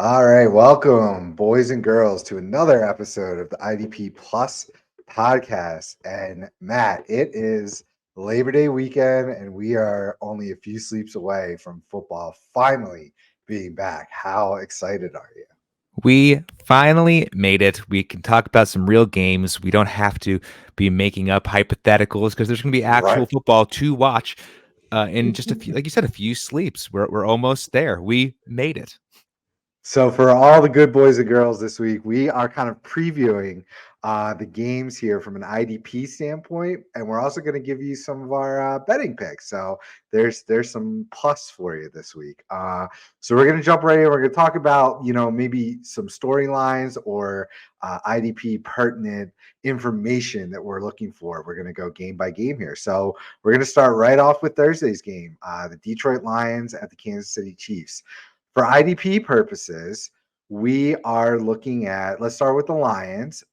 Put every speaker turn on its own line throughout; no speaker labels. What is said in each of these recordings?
All right, welcome, boys and girls, to another episode of the IDP Plus podcast. And Matt, it is Labor Day weekend, and we are only a few sleeps away from football finally being back. How excited are you?
We finally made it. We can talk about some real games. We don't have to be making up hypotheticals because there's going to be actual
Right.
football to watch in just a few, like you said, a few sleeps. We're almost there. We made it.
So, for all the good boys and girls this week, we are kind of previewing the games here from an IDP standpoint, and we're also going to give you some of our betting picks. So, there's some plus for you this week. So, we're going to jump right in. We're going to talk about maybe some storylines or IDP pertinent information that we're looking for. We're going to go game by game here. So, we're going to start right off with Thursday's game, the Detroit Lions at the Kansas City Chiefs. For IDP purposes, we are looking at, let's start with the Lions.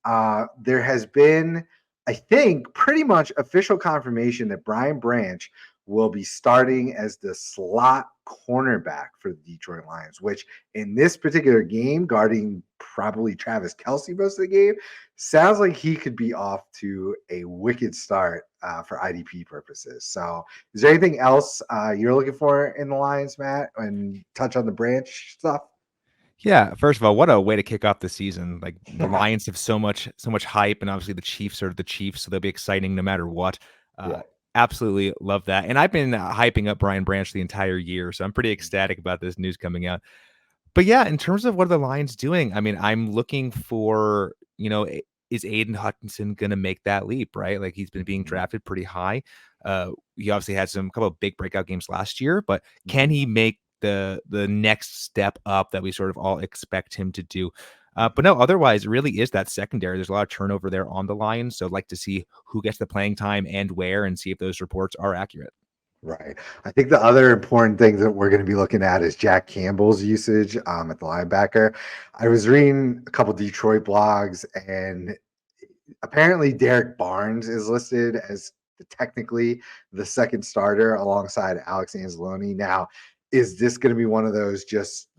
There has been, I think, pretty much official confirmation that Brian Branch will be starting as the slot cornerback for the Detroit Lions, which in this particular game, guarding probably Travis Kelce most of the game, sounds like he could be off to a wicked start for IDP purposes. So, is there anything else you're looking for in the Lions, Matt, and touch on the Branch stuff?
Yeah, first of all, what a way to kick off the season. Like the Lions have so much hype, and obviously the Chiefs are the Chiefs, so they'll be exciting no matter what. Uh,
Yeah.
Absolutely love that. And I've been hyping up Brian Branch the entire year, so I'm pretty ecstatic about this news coming out. But yeah, in terms of what are the Lions doing, I mean, I'm looking for, is Aiden Hutchinson going to make that leap, right? Like he's been being
Mhm.
drafted pretty high. He obviously had some couple of big breakout games last year, but can
Mhm.
he make the next step up that we sort of all expect him to do? But no, otherwise, it really is that secondary. There's a lot of turnover there on the Lions, so I'd like to see who gets the playing time and where, and see if those reports are accurate.
Right. I think the other important thing that we're going to be looking at is Jack Campbell's usage at the linebacker. I was reading a couple Detroit blogs, and apparently Derek Barnes is listed as technically the second starter alongside Alex Anzalone. Now, is this going to be one of those just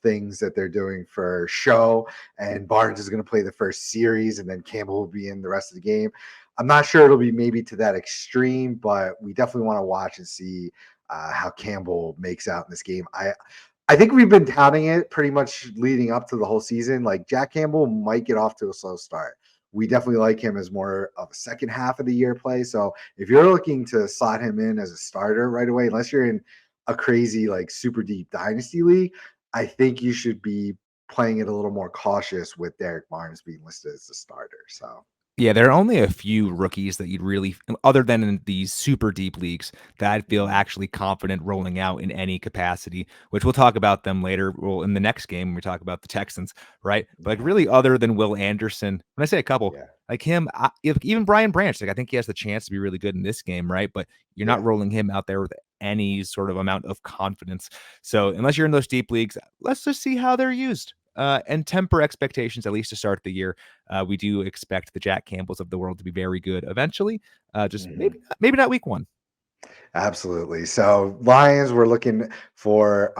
things that they're doing for show, and Barnes is going to play the first series and then Campbell will be in the rest of the game? I'm not sure it'll be maybe to that extreme, but we definitely want to watch and see how Campbell makes out in this game. I think we've been touting it pretty much leading up to the whole season. Like Jack Campbell might get off to a slow start. We definitely like him as more of a second half of the year play. So if you're looking to slot him in as a starter right away, unless you're in a crazy like super deep dynasty league, I think you should be playing it a little more cautious with Derek Barnes being listed as the starter. So
Yeah, there are only a few rookies that you'd really, other than in these super deep leagues, that I'd feel
mhm.
actually confident rolling out in any capacity, which we'll talk about them later. Well, in the next game, when we talk about the Texans, right? But like
Mhm.
really, other than Will Anderson, when I say a couple,
Yeah,
like him, even Brian Branch, like I think he has the chance to be really good in this game, right? But you're not
yeah.
rolling him out there with any sort of amount of confidence. So unless you're in those deep leagues, let's just see how they're used. And temper expectations, at least to start the year. We do expect the Jack Campbells of the world to be very good eventually. Just
Mhm.
maybe not week one.
Absolutely. So Lions, we're looking for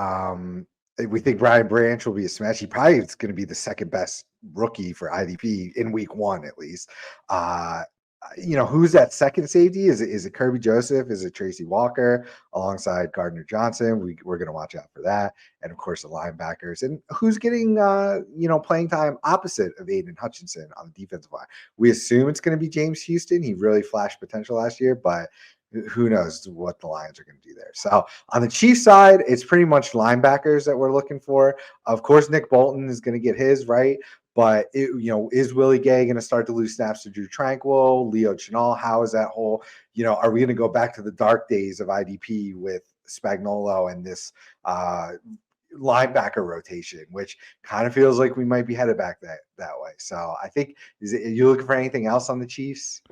we think Brian Branch will be a smash. He probably is going to be the second best rookie for IDP in week one at least. Uh who's that second safety? Is it Kirby Joseph? Is it Tracy Walker alongside Gardner Johnson? We're going to watch out for that, and of course the linebackers. And who's getting playing time opposite of Aiden Hutchinson on the defensive line? We assume it's going to be James Houston. He really flashed potential last year, but who knows what the Lions are going to do there. So on the Chiefs side, it's pretty much linebackers that we're looking for. Of course, Nick Bolton is going to get his right, but is Willie Gay going to start to lose snaps to Drew Tranquil, Leo Chenal? How is that whole? Are we going to go back to the dark days of IDP with Spagnolo and this linebacker rotation, which kind of feels like we might be headed back that way. So I think are you looking for anything else on the Chiefs?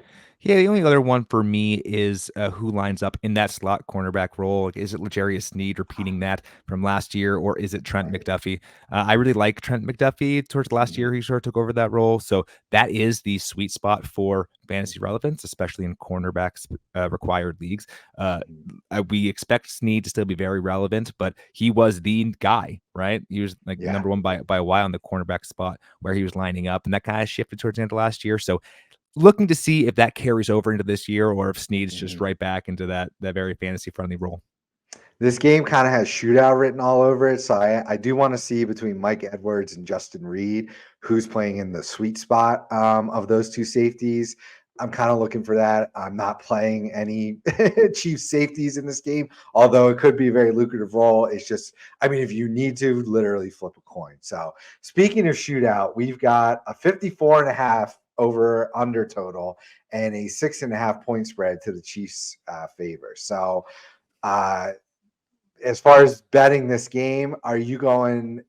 Yeah, the only other one for me is who lines up in that slot cornerback role. Like, is it L'Jarius Sneed repeating that from last year, or is it Trent
Right.
McDuffie? I really like Trent McDuffie towards last
Mhm.
year. He sort of took over that role. So that is the sweet spot for fantasy relevance, especially in cornerbacks required leagues. Uh,
Mhm.
we expect Sneed to still be very relevant, but he was the guy, right? He was like
Yeah.
number one by a while in the cornerback spot where he was lining up, and that kind of shifted towards the end of last year. So looking to see if that carries over into this year or if Sneed's just
Mhm.
right back into that very fantasy friendly role.
This game kind of has shootout written all over it. So I do want to see between Mike Edwards and Justin Reed who's playing in the sweet spot of those two safeties. I'm kind of looking for that. I'm not playing any Chiefs safeties in this game, although it could be a very lucrative role. It's just, I mean, if you need to, literally flip a coin. So speaking of shootout, we've got a 54.5 over under total and a 6.5 point spread to the Chiefs' favor. So, uh, as far as betting this game, are you going,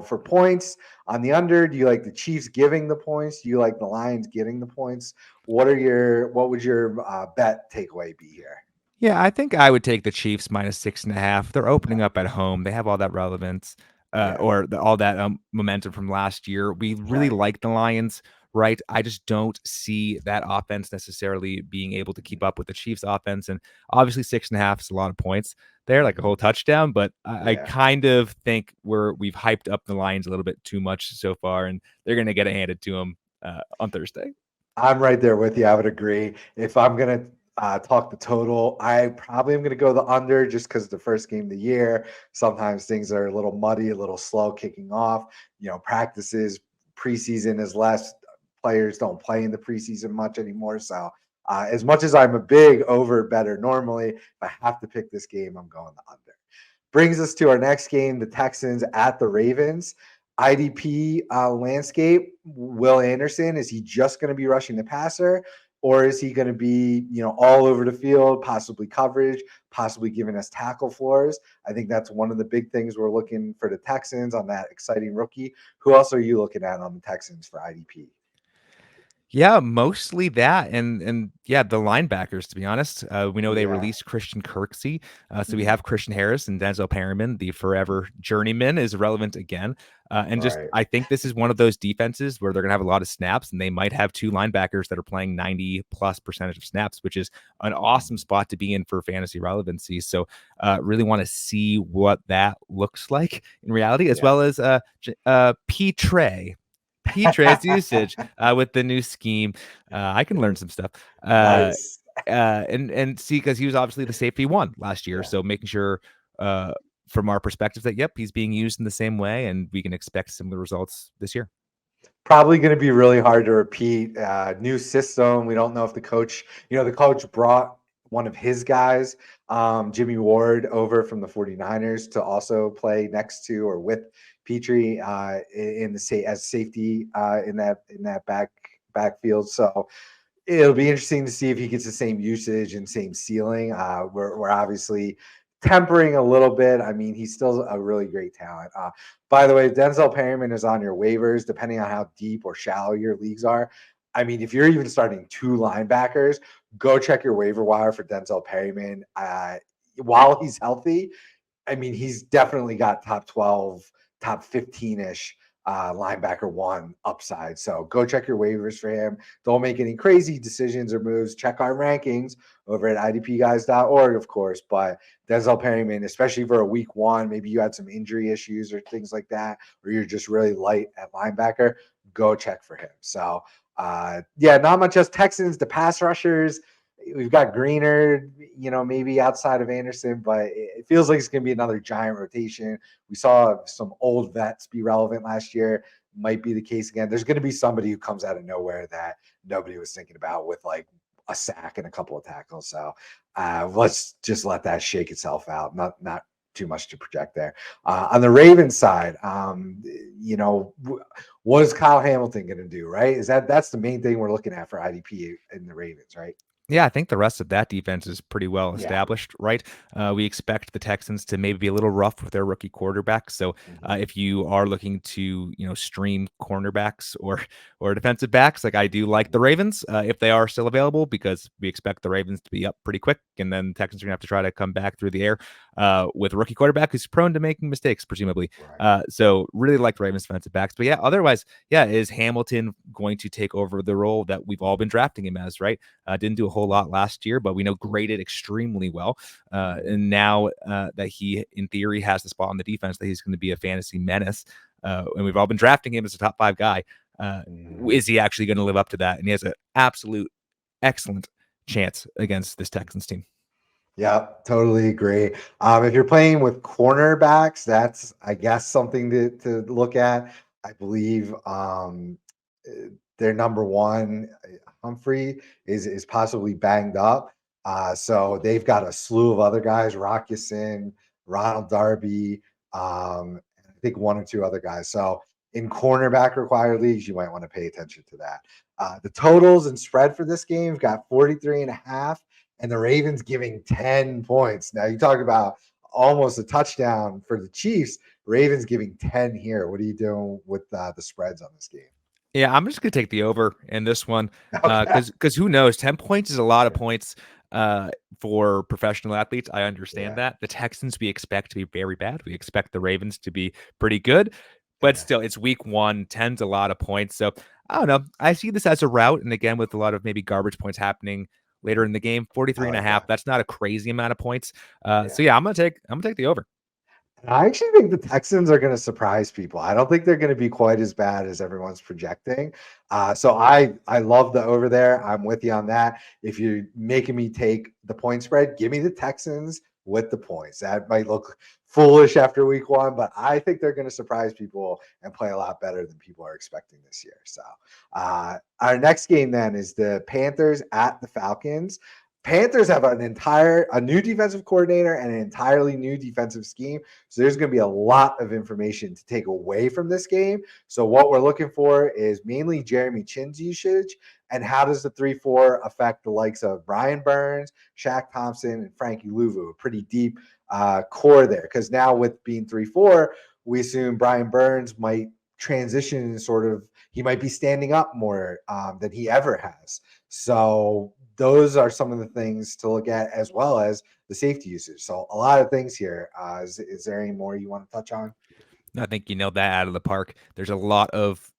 for points on the under? Do you like the Chiefs giving the points? Do you like the Lions getting the points? What would your bet takeaway be here?
Yeah, I think I would take the Chiefs minus 6.5. They're opening
Okay.
up at home. They have all that relevance,
Yeah.
all that momentum from last year. We really
Right.
like the Lions, right? I just don't see that offense necessarily being able to keep up with the Chiefs offense. And obviously 6.5 is a lot of points there, like a
Mhm.
whole touchdown. But I
Yeah.
kind of think we've hyped up the Lions a little bit too much so far, and they're going to get it handed to them on Thursday.
I'm right there with you. I would agree. If I'm gonna talk the total, I probably am gonna go the under just because the first game of the year. Sometimes things are a little muddy, a little slow kicking off. Practices, preseason is less. Players don't play in the preseason much anymore. So, as much as I'm a big over better normally, if I have to pick this game, I'm going the under. Brings us to our next game, the Texans at the Ravens. IDP landscape, Will Anderson, is he just going to be rushing the passer? Or is he going to be, all over the field, possibly coverage, possibly giving us tackle floors? I think that's one of the big things we're looking for the Texans on that exciting rookie. Who else are you looking at on the Texans for IDP?
Yeah, mostly that, and yeah, the linebackers. To be honest, we know they
Yeah.
released Christian Kirksey, so we
Mhm.
have Christian Harris and Denzel Perryman. The forever journeyman is relevant again, and just
Right.
I think this is one of those defenses where they're going to have a lot of snaps, and they might have two linebackers that are playing 90+% of snaps, which is an awesome
Mhm.
spot to be in for fantasy relevancy. So, really want to see what that looks like in reality, as
Yeah.
well as P Trey. P-Trace usage with the new scheme. I can learn some stuff. Uh,
Nice.
and see, because he was obviously the safety one last year.
Yeah.
So making sure uh, from our perspective that, yep, he's being used in the same way and we can expect similar results this year.
Probably going to be really hard to repeat. New system. We don't know if the coach brought one of his guys, Jimmy Ward, over from the 49ers to also play next to or with Petrie in the as safety in that backfield. So it'll be interesting to see if he gets the same usage and same ceiling. We're obviously tempering a little bit. I mean, he's still a really great talent. By the way, Denzel Perryman is on your waivers, depending on how deep or shallow your leagues are. I mean, if you're even starting two linebackers, go check your waiver wire for Denzel Perryman. While he's healthy, I mean, he's definitely got top 12, top 15 ish linebacker one upside. So go check your waivers for him. Don't make any crazy decisions or moves. Check our rankings over at idpguys.org, of course. But Denzel Perryman, especially for a week one, maybe you had some injury issues or things like that, or you're just really light at linebacker, go check for him. So, yeah, not much as Texans, the pass rushers. We've got Greener, maybe outside of Anderson, but it feels like it's going to be another giant rotation. We saw some old vets be relevant last year. Might be the case again. There's going to be somebody who comes out of nowhere that nobody was thinking about with like a sack and a couple of tackles. So let's just let that shake itself out. Not too much to project there. On the Ravens side, what is Kyle Hamilton going to do? Right? That's the main thing we're looking at for IDP in the Ravens, right?
Yeah, I think the rest of that defense is pretty well
Yeah.
established, right? We expect the Texans to maybe be a little rough with their rookie quarterback. So,
Mhm.
if you are looking to, stream cornerbacks or defensive backs, like I do like the
Mhm.
Ravens, if they are still available, because we expect the Ravens to be up pretty quick, and then the Texans are gonna have to try to come back through the air with a rookie quarterback who's prone to making mistakes, presumably.
Right.
So really like the Ravens defensive backs. But yeah, otherwise, yeah, is Hamilton going to take over the role that we've all been drafting him as, right? Didn't do a whole lot last year, but we know graded extremely well.
Mhm.
And now that he, in theory, has the spot on the defense, that he's going to be a fantasy menace. And we've all been drafting him as a top 5 guy. Uh,
Mhm.
is he actually going to live up to that? And he has an absolute excellent chance against this Texans team.
Yeah, totally agree. If you're playing with cornerbacks, that's I guess something to look at. I believe their number one, Humphrey, is possibly banged up. So they've got a slew of other guys, Rockison, Ronald Darby, and I think one or two other guys. So in cornerback required leagues, you might want to pay attention to that. The totals and spread for this game got 43.5 and the Ravens giving 10 points. Now you talk about almost a touchdown for the Chiefs. Ravens giving 10 here. What are you doing with the spreads on this game?
Yeah, I'm just gonna take the over in this one,
Okay.
because who knows? 10 points is a lot of points for professional athletes. I understand
Yeah.
that. The Texans we expect to be very bad. We expect the Ravens to be pretty good, but
Yeah.
still, it's week one. 10's a lot of points. So I don't know. I see this as a route, and again, with a lot of maybe garbage points happening later in the game,
I
43 and a
like
half.
that.
That's not a crazy amount of points.
Yeah.
So yeah, I'm gonna take the over.
And I actually think the Texans are going to surprise people. I don't think they're going to be quite as bad as everyone's projecting. So I love the over there. I'm with you on that. If you're making me take the point spread, give me the Texans with the points. That might look foolish after week one, but I think they're going to surprise people and play a lot better than people are expecting this year. So our next game then is the Panthers at the Falcons. Panthers have a new defensive coordinator and an entirely new defensive scheme. So there's going to be a lot of information to take away from this game. So what we're looking for is mainly Jeremy Chin's usage and how does the 3-4 affect the likes of Brian Burns, Shaq Thompson, and Frankie Louvu, a pretty deep core there. Because now with being 3-4, we assume Brian Burns might transition and he might be standing up more than he ever has. So those are some of the things to look at, as well as the safety usage. So a lot of things here. Is there any more you want to touch on?
I think you nailed that out of the park. There's a lot of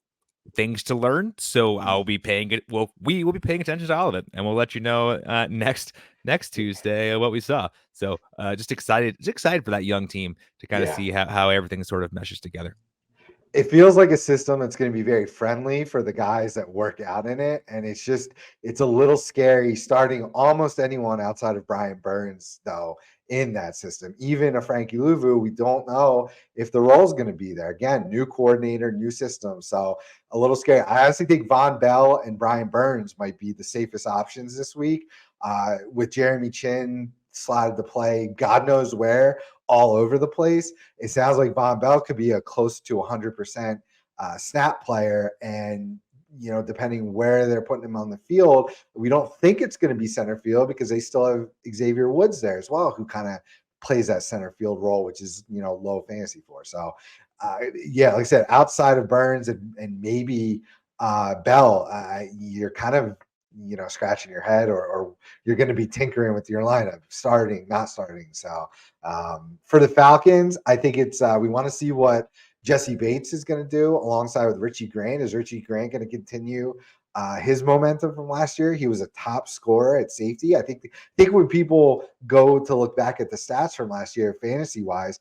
things to learn. So I'll
Mhm.
be paying it. Well, we will be paying attention to all of it, and we'll let you know next Tuesday what we saw. So just excited for that young team to kind of
Yeah.
see how everything sort of meshes together.
It feels like a system that's going to be very friendly for the guys that work out in it. And it's a little scary starting almost anyone outside of Brian Burns, though, in that system. Even a Frankie Louvu, we don't know if the role's going to be there. Again, new coordinator, new system. So a little scary. I honestly think Von Bell and Brian Burns might be the safest options this week. With Jeremy Chin slotted to play, God knows where, all over the place. It sounds like Von Bell could be a close to 100% snap player. And, depending where they're putting him on the field, we don't think it's going to be center field because they still have Xavier Woods there as well, who kind of plays that center field role, which is, low fantasy for. So, yeah, like I said, outside of Burns and maybe Bell, you're kind of, scratching your head or you're going to be tinkering with your lineup, starting, not starting. So, for the Falcons, I think it's we want to see what Jesse Bates is going to do alongside with Richie Grant. Is Richie Grant going to continue his momentum from last year? He was a top scorer at safety. I think when people go to look back at the stats from last year, fantasy wise,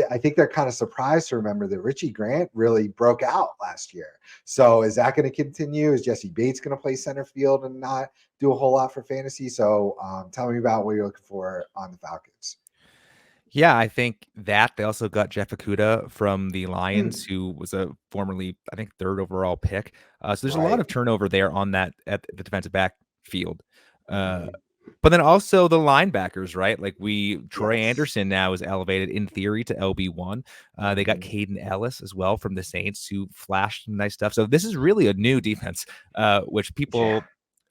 I think they're kind of surprised to remember that Richie Grant really broke out last year. So is that going to continue? Is Jesse Bates going to play center field and not do a whole lot for fantasy? So tell me about what you're looking for on the Falcons.
Yeah, I think that they also got Jeff Okudah from the Lions,
Mm,
who was a formerly, I think, third overall pick. So there's a lot
right.
of turnover there on that at the defensive back field. Uh,
Mhm.
but then also the linebackers, right? Like Troy
Yes.
Anderson now is elevated in theory to LB1. They got
Mhm.
Caden Ellis as well from the Saints, who flashed some nice stuff. So this is really a new defense, which
Yeah.
people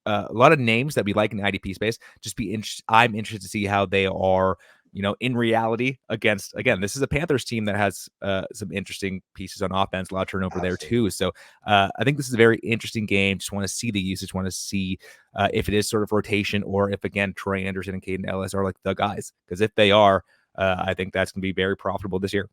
a lot of names that we like in the IDP space. I'm interested to see how they are, in reality against, again, this is a Panthers team that has some interesting pieces on offense, a lot of turnover there too. So I think this is a very interesting game. Just want to see the usage, want to see if it is sort of rotation or if, again, Troy Anderson and Caden Ellis are like the guys. Because if they are, I think that's going to be very profitable this year.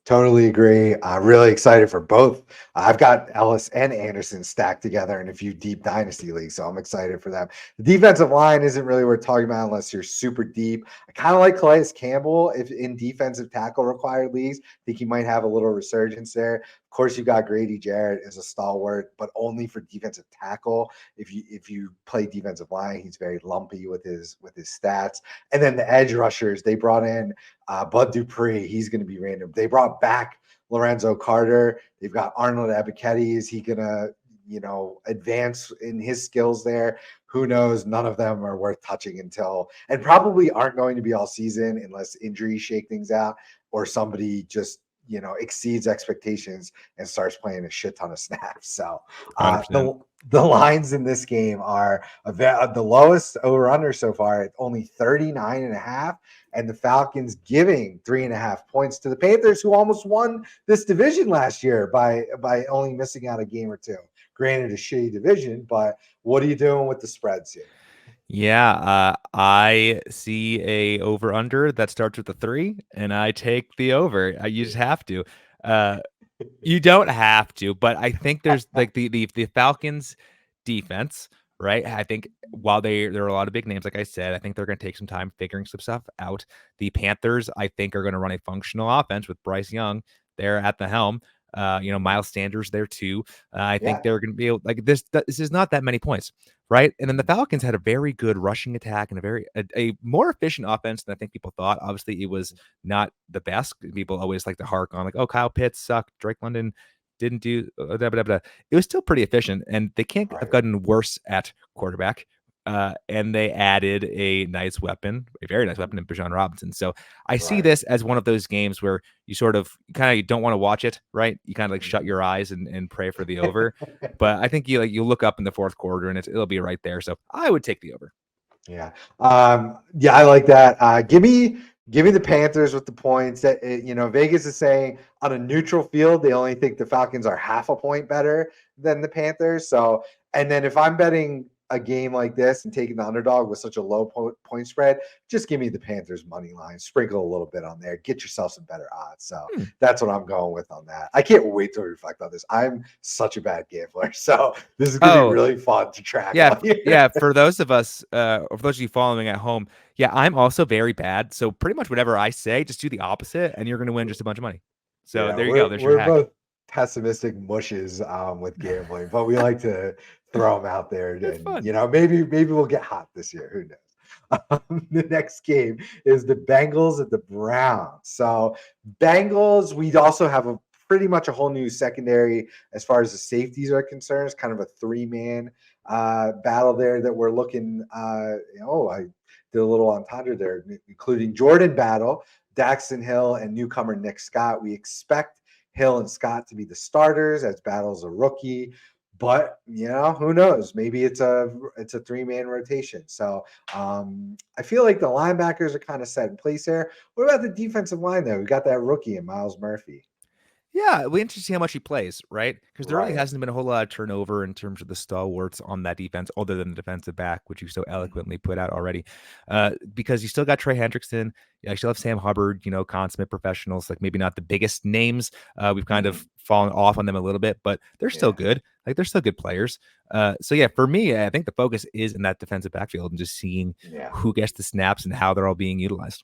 Totally agree. I'm really excited for both. I've got Ellis and Anderson stacked together in a few deep dynasty leagues, so I'm excited for them. The defensive line isn't really worth talking about unless you're super deep. I kind of like Calais Campbell if in defensive tackle required leagues. I think he might have a little resurgence there. Of course, you got Grady Jarrett as a stalwart, but only for defensive tackle. If you play defensive line, he's very lumpy with his stats. And then the edge rushers, they brought in Bud Dupree, he's going to be random. They brought back Lorenzo Carter. They've got Arnold Ebiketie. Is he going to, advance in his skills there? Who knows? None of them are worth touching and probably aren't going to be all season unless injuries shake things out or somebody just, exceeds expectations and starts playing a shit ton of snaps. So the lines in this game are the lowest over-under so far at only 39.5, and the Falcons giving 3.5 points to the Panthers, who almost won this division last year by only missing out a game or two. Granted, a shitty division, but what are you doing with the spreads here?
Yeah, I see a over-under that starts with a 3, and I take the over. You just have to. You don't have to, but I think there's like the Falcons defense, right? I think while there are a lot of big names, like I said, I think they're going to take some time figuring some stuff out. The Panthers, I think, are going to run a functional offense with Bryce Young there at the helm. Miles Sanders there too. I think they're going to be able, like this. This is not that many points, right? And then the Falcons had a very good rushing attack and a more efficient offense than I think people thought. Obviously, it was not the best. People always like to hark on like, oh, Kyle Pitts sucked. Drake London didn't do. Blah, blah, blah. It was still pretty efficient, and they can't have gotten worse at quarterback. And they added a very nice weapon in Bijan Robinson. So I see this as one of those games where you sort of kind of don't want to watch it, right? You kind of like shut your eyes and pray for the over. But I think you look up in the fourth quarter and it'll be right there. So I would take the over.
Yeah. I like that. Give me the Panthers with the points. That Vegas is saying on a neutral field they only think the Falcons are half a point better than the Panthers. So, and then if I'm betting a game like this and taking the underdog with such a low point spread, just give me the Panthers money line, sprinkle a little bit on there, get yourself some better odds. So that's what I'm going with on that. I can't wait to reflect on this. I'm such a bad gambler, so this is going to be really fun to track.
Yeah. For those of us, or for those of you following at home, I'm also very bad. So pretty much whatever I say, just do the opposite, and you're going to win just a bunch of money. So there you go. There's your hack.
We're both pessimistic mushes with gambling, but we like to throw them out there. And maybe we'll get hot this year. Who knows? The next game is the Bengals at the Browns. So Bengals, we'd also have pretty much a whole new secondary as far as the safeties are concerned. It's kind of a 3-man battle there that we're looking. I did a little entendre there, including Jordan Battle, Daxton Hill, and newcomer Nick Scott. We expect Hill and Scott to be the starters as Battle's a rookie. But who knows? Maybe it's a 3-man rotation. So I feel like the linebackers are kind of set in place there. What about the defensive line though? We got that rookie in Miles Murphy.
Yeah, it'll be interesting to see how much he plays, right? Because there really hasn't been a whole lot of turnover in terms of the stalwarts on that defense, other than the defensive back, which you so eloquently put out already. Because you still got Trey Hendrickson, you still have Sam Hubbard, consummate professionals, like maybe not the biggest names. We've kind of fallen off on them a little bit, but they're still good. Like they're still good players. For me, I think the focus is in that defensive backfield and just seeing who gets the snaps and how they're all being utilized.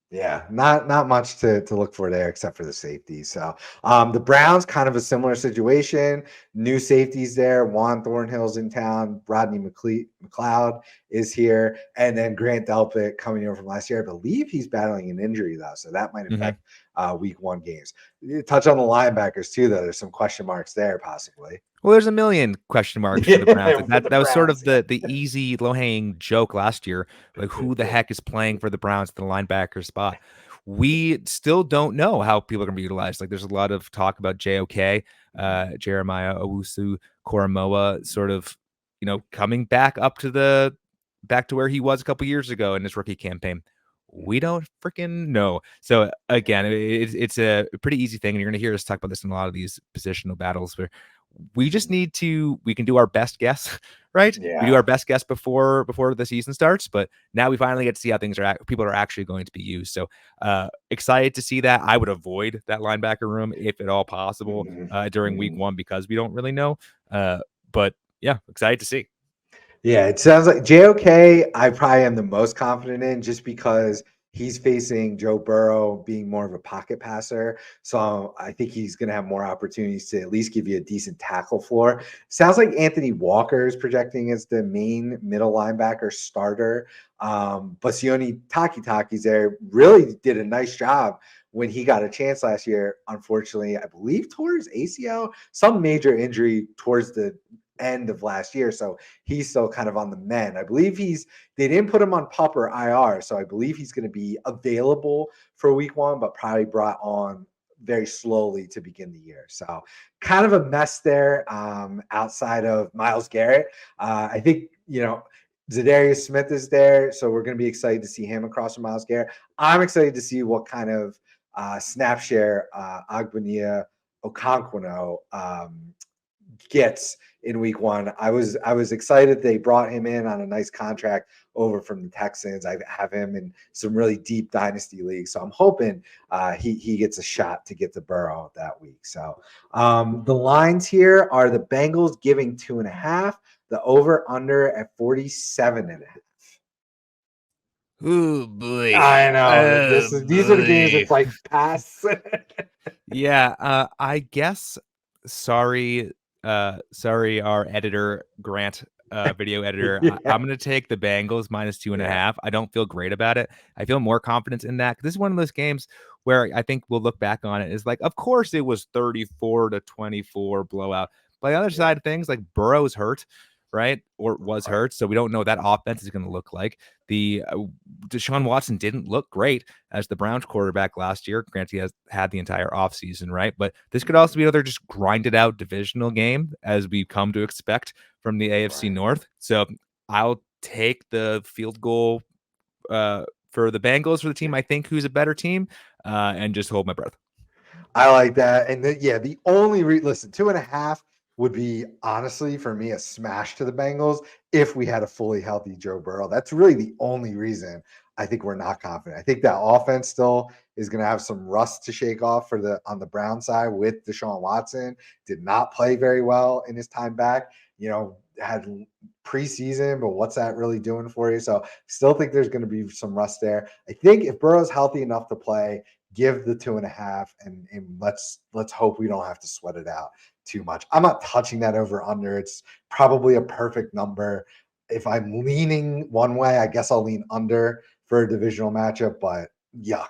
Yeah, not much to look for there except for the safety. So the Browns, kind of a similar situation. New safeties there. Juan Thornhill's in town. Rodney McLeod is here. And then Grant Delpit coming over from last year. I believe he's battling an injury, though, so that might affect week 1 games. Touch on the linebackers, too, though. There's some question marks there, possibly.
Well, there's a million question marks for the Browns. That was sort of the easy, low-hanging joke last year. Like, who the heck is playing for the Browns at the linebacker spot? We still don't know how people are going to be utilized. Like, there's a lot of talk about JOK, Jeremiah Owusu Koromoa, sort of coming back back to where he was a couple years ago in his rookie campaign? We don't freaking know. So again, it's a pretty easy thing, and you're going to hear us talk about this in a lot of these positional battles where we just need we can do our best guess, right? We do our best guess before the season starts, but now we finally get to see how people are actually going to be used. So excited to see that. I would avoid that linebacker room if at all possible during week one because we don't really know. But yeah, excited to see.
Yeah, it sounds like JOK, I probably am the most confident in just because he's facing Joe Burrow being more of a pocket passer. So I think he's going to have more opportunities to at least give you a decent tackle floor. Sounds like Anthony Walker is projecting as the main middle linebacker starter. But Sione Taki's there really did a nice job when he got a chance last year. Unfortunately, I believe towards ACL, some major injury towards the end of last year. So he's still kind of on the mend. I believe they didn't put him on PUP or IR. So I believe he's going to be available for week one, but probably brought on very slowly to begin the year. So kind of a mess there outside of Myles Garrett. I think, Zadarius Smith is there. So we're going to be excited to see him across from Myles Garrett. I'm excited to see what kind of snap share Agbonia Okonkwo gets in week one. I was excited they brought him in on a nice contract over from the Texans. I have him in some really deep dynasty leagues, so I'm hoping he gets a shot to get to Burrow that week. So the lines here are the Bengals giving 2.5, the over under at 47.5.
Oh boy!
I know these are the games. It's like pass.
Yeah, I guess. Sorry, our editor Grant, video editor.
Yeah.
I'm gonna take the Bengals minus 2.5. I don't feel great about it. I feel more confidence in that. This is one of those games where I think we'll look back on it as like, of course it was 34-24 blowout. But the other side of things, like Burrow's hurt, right? Or was hurt. So we don't know what that offense is going to look like. The Deshaun Watson didn't look great as the Browns quarterback last year. Granted, he has had the entire offseason, right? But this could also be another just grinded out divisional game as we come to expect from the AFC North. So I'll take the field goal for the Bengals, for the team I think who's a better team, and just hold my breath.
I like that. And the only listen, 2.5 would be honestly for me a smash to the Bengals if we had a fully healthy Joe Burrow. That's really the only reason I think we're not confident. I think that offense still is going to have some rust to shake off on the Brown side with Deshaun Watson. Did not play very well in his time back. Had preseason, but what's that really doing for you? So still think there's going to be some rust there. I think if Burrow's healthy enough to play, give the 2.5 and let's hope we don't have to sweat it out too much. I'm not touching that over under. It's probably a perfect number. If I'm leaning one way, I guess I'll lean under for a divisional matchup, but yuck.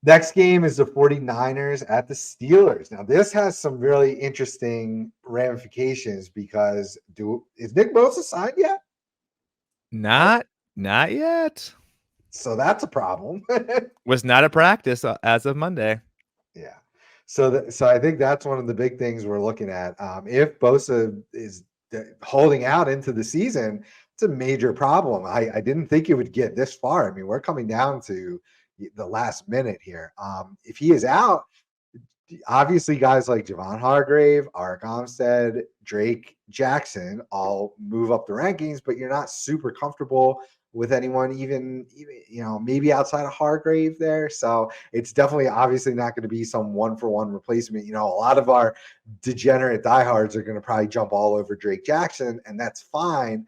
Next game is the 49ers at the Steelers. Now, this has some really interesting ramifications because is Nick Bosa signed yet?
Not yet.
So that's a problem.
Was not a practice as of Monday.
Yeah. So I think that's one of the big things we're looking at. If Bosa is holding out into the season, it's a major problem. I didn't think it would get this far. I mean, we're coming down to the last minute here. If he is out, obviously guys like Javon Hargrave, Arik Armstead, Drake Jackson all move up the rankings, but you're not super comfortable with anyone even maybe outside of Hargrave there. So it's definitely obviously not going to be some 1-for-1 replacement. A lot of our degenerate diehards are going to probably jump all over Drake Jackson, and that's fine,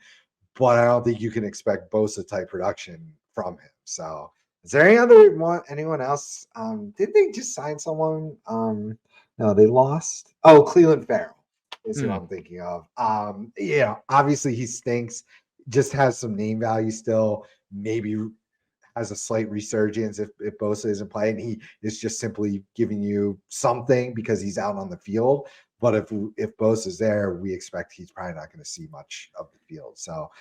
but I don't think you can expect Bosa type production from him. So is there anyone else? Did they just sign someone? No, they lost. Oh, Cleveland Farrell is who I'm thinking of. Obviously he stinks. Just has some name value still. Maybe has a slight resurgence if Bosa isn't playing. He is just simply giving you something because he's out on the field. But if Bosa is there, we expect he's probably not going to see much of the field. So,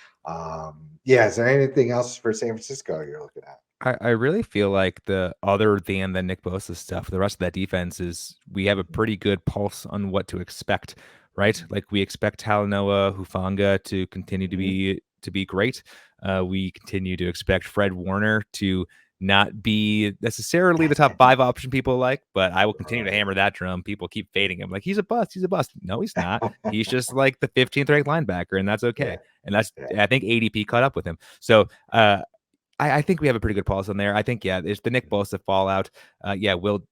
is there anything else for San Francisco you're looking at?
I really feel like other than the Nick Bosa stuff, the rest of that defense we have a pretty good pulse on what to expect right? Like we expect Talanoa Hufanga to continue
Mhm.
to be great. We continue to expect Fred Warner to not be necessarily the top 5 option people like, but I will continue to
Right.
hammer that drum. People keep fading him like he's a bust. He's a bust. No, he's not. He's just like the 15th ranked linebacker, and that's okay.
Yeah.
And that's
Yeah.
I think ADP caught up with him. So I think we have a pretty good pulse on there. I think it's the Nick Bosa fallout. Yeah, will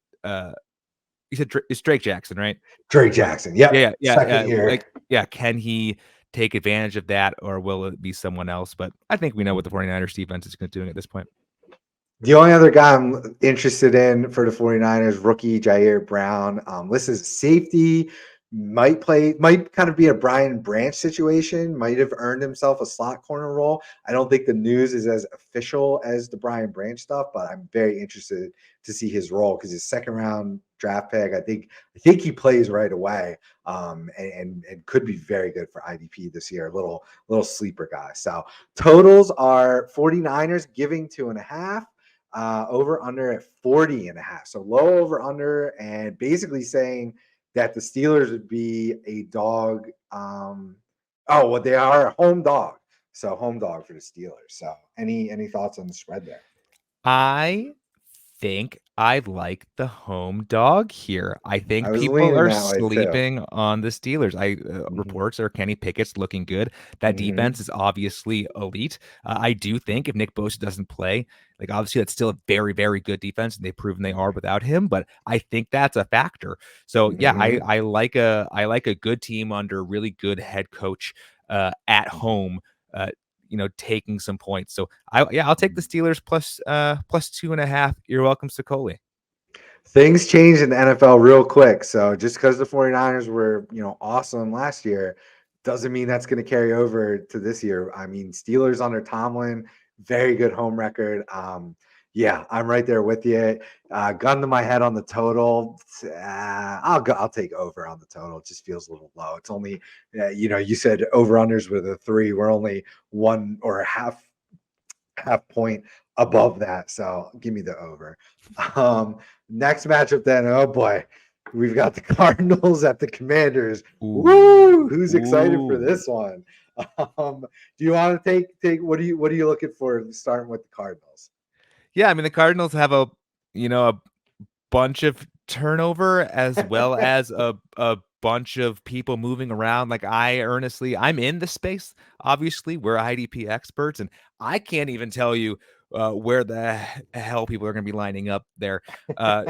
you said it's Drake Jackson, right?
Drake Jackson.
Yeah,
Yep.
yeah,
Second year.
like, yeah, can he take advantage of that, or will it be someone else? But I think we know what the 49ers defense is doing at this point.
The only other guy I'm interested in for the 49ers, rookie Jair Brown, listed as safety, might kind of be a Brian Branch situation, might have earned himself a slot corner role. I don't think the news is as official as the Brian Branch stuff, but I'm very interested to see his role because his second round draft pick, I think he plays right away, and could be very good for IDP this year. Little sleeper guy. So totals are 49ers giving 2.5. Over under at 40.5. So low over under, and basically saying that the Steelers would be a dog. Oh, well, they are a home dog. So home dog for the Steelers. So any thoughts on the spread there?
I think I like the home dog here. I
I
think
was
people
leaning
are
that way too.
sleeping on the Steelers.
Mhm,
Reports are Kenny Pickett's looking good. That defense
mhm,
is obviously elite. I do think if Nick Bosa doesn't play, like obviously that's still a very, very good defense, and they've proven they are without him. But I think that's a factor. So yeah,
mhm,
I like a good team under a really good head coach at home. Uh, taking some points. So I'll take the
mhm.
Steelers plus 2.5. You're welcome, Sokoli.
Things change in the NFL real quick. So just because the 49ers were, awesome last year, doesn't mean that's going to carry over to this year. I mean, Steelers under Tomlin, very good home record. Yeah, I'm right there with you. Gun to my head on the total. I'll take over on the total. It just feels a little low. It's only, you said over unders with a 3. We're only one or a half point above that. So give me the over. Um, Next matchup then. Oh boy, we've got the Cardinals at the Commanders.
Ooh,
Woo! Who's excited for
ooh.
this one? Do you want to take what are you looking for starting with the Cardinals?
Yeah, I mean the Cardinals have a bunch of turnover as well as a bunch of people moving around. Like I'm in the space. Obviously, we're IDP experts, and I can't even tell you where the hell people are going to be lining up there.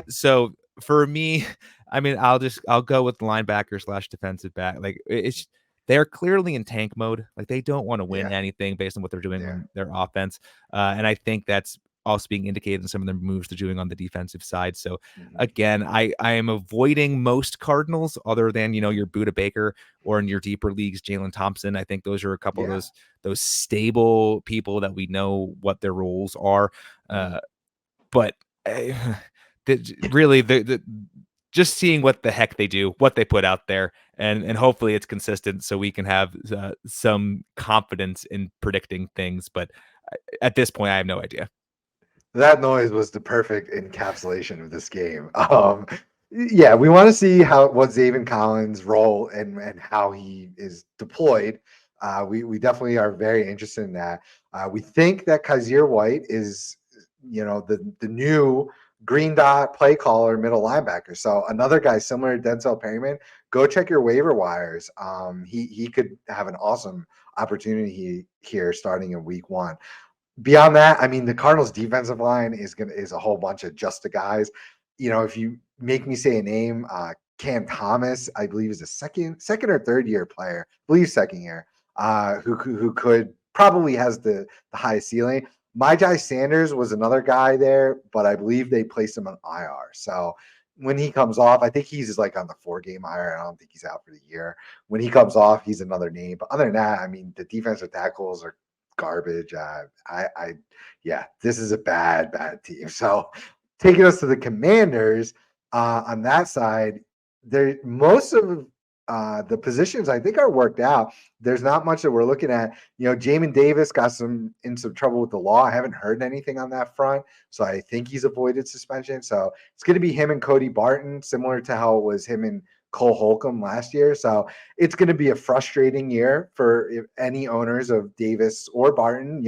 So for me, I mean, I'll go with linebacker slash defensive back. Like it's they're clearly in tank mode. Like they don't want to win
Yeah,
anything based on what they're doing
yeah.
on their offense, and I think that's also being indicated in some of the moves they're doing on the defensive side. So
Mhm.
again, I am avoiding most Cardinals other than your Buda Baker or in your deeper leagues, Jalen Thompson. I think those are a couple of
Yeah.
those stable people that we know what their roles are.
Mm.
Uh, but really the just seeing what the heck they do, what they put out there, and hopefully it's consistent so we can have some confidence in predicting things. But at this point, I have no idea.
That noise was the perfect encapsulation of this game. Yeah, we want to see what Zaven Collins' role and how he is deployed. We definitely are very interested in that. We think that Kaiser White is, the new green dot play caller middle linebacker. So another guy similar to Denzel Perryman. Go check your waiver wires. He could have an awesome opportunity here starting in week 1. Beyond that, I mean, the Cardinals' defensive line is a whole bunch of just the guys. If you make me say a name, Cam Thomas, I believe, is a second or third year player. I believe second year, who could probably has the highest ceiling. Myjai Sanders was another guy there, but I believe they placed him on IR. So when he comes off, I think he's like on the 4-game IR. I don't think he's out for the year. When he comes off, he's another name. But other than that, I mean, the defensive tackles are garbage. Yeah, this is a bad team. So taking us to the Commanders on that side, there most of the positions I think are worked out. There's not much that we're looking at. Jamin Davis got some trouble with the law. I haven't heard anything on that front, so I think he's avoided suspension. So it's going to be him and Cody Barton, similar to how it was him and Cole Holcomb last year. So it's going to be a frustrating year for any owners of Davis or Barton.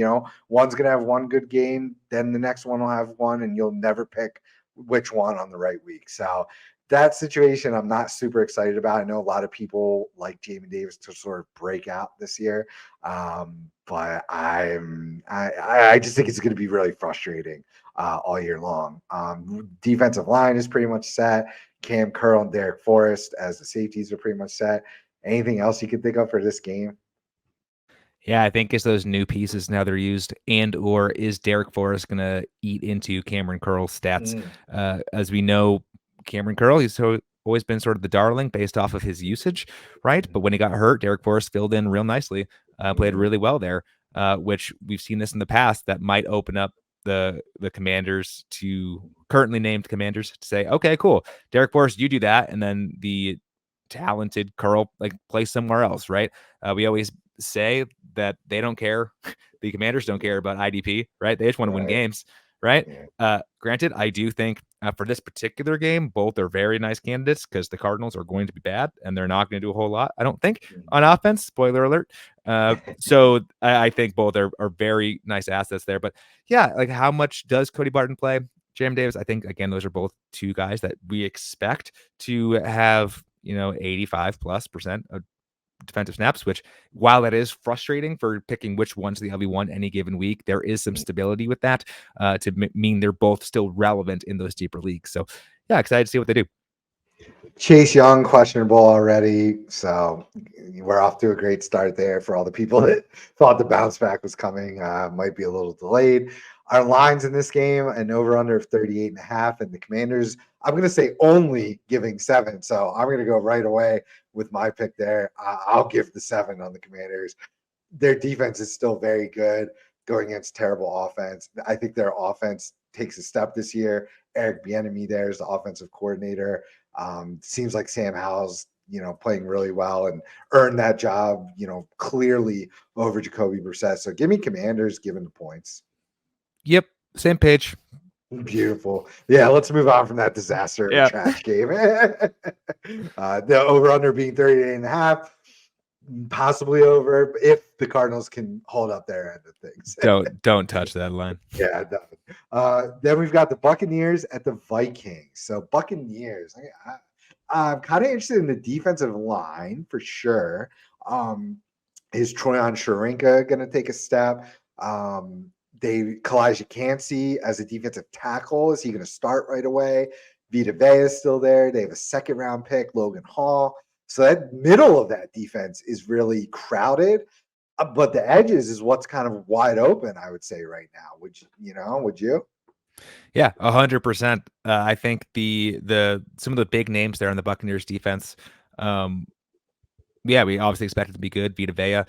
One's going to have one good game, then the next one will have one, and you'll never pick which one on the right week. So that situation I'm not super excited about. I know a lot of people like Jamin Davis to sort of break out this year. But I just think it's going to be really frustrating all year long. Defensive line is pretty much set. Cam Curl and Derek Forrest as the safeties are pretty much set. Anything else you can think of for this game?
Yeah, I think it's those new pieces now they're used, and or is Derek Forrest going to eat into Cameron Curl's stats? As we know, Cameron Curl, he's always been sort of the darling based off of his usage, right? But when he got hurt, Derek Forrest filled in real nicely, played really well there, which we've seen this in the past. That might open up the Commanders to currently named Commanders to say, okay, cool, Derek Forrest, you do that, and then the talented Curl play somewhere else, right? We always say that they don't care. The Commanders don't care about IDP, right? They just want to win games, right?
Yeah.
Granted, I do think for this particular game, both are very nice candidates because the Cardinals are going to be bad and they're not going to do a whole lot, I don't think, on offense. Spoiler alert. So I think both are very nice assets there. But yeah, how much does Cody Barton play? Jamin Davis, I think, again, those are both two guys that we expect to have, 85+% of defensive snaps, which while that is frustrating for picking which one's the LB1 any given week, there is some stability with that to mean they're both still relevant in those deeper leagues. So yeah, excited to see what they do.
Chase Young questionable already, so we're off to a great start there for all the people that thought the bounce back was coming. Might be a little delayed. Our lines in this game, an over under of 38.5, and the Commanders, I'm going to say only giving 7. So I'm going to go right away with my pick there. I'll give the 7 on the Commanders. Their defense is still very good going against terrible offense. I think their offense takes a step this year. Eric Bieniemy there is the offensive coordinator. Seems like Sam Howell's, playing really well and earned that job, clearly over Jacoby Brissett. So give me Commanders given the points.
Yep. Same page.
Beautiful. Yeah, let's move on from that disaster trash game. The over under being 38.5, possibly over if the Cardinals can hold up their end of things.
Don't touch that line.
Yeah. Then we've got the Buccaneers at the Vikings. So Buccaneers, I'm kind of interested in the defensive line for sure. Is Troyan Sharinka going to take a step? Kalijah Cansey as a defensive tackle. Is he going to start right away? Vita Vea is still there. They have a second-round pick, Logan Hall. So that middle of that defense is really crowded. But the edges is what's kind of wide open, I would say right now. Would you?
Yeah, 100%. I think some of the big names there on the Buccaneers defense. Yeah, we obviously expect it to be good. Vita Vea.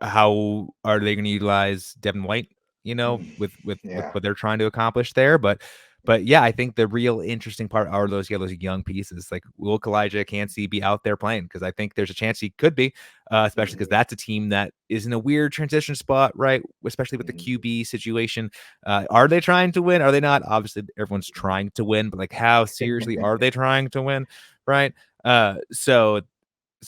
How are they going to utilize Devin White? With what they're trying to accomplish there, but yeah, I think the real interesting part are those young pieces. Like, will Kalijah Cansey be out there playing? Because I think there's a chance he could be, especially because that's a team that is in a weird transition spot, right? Especially with the QB situation. Are they trying to win? Are they not? Obviously, everyone's trying to win, but how seriously are they trying to win, right? So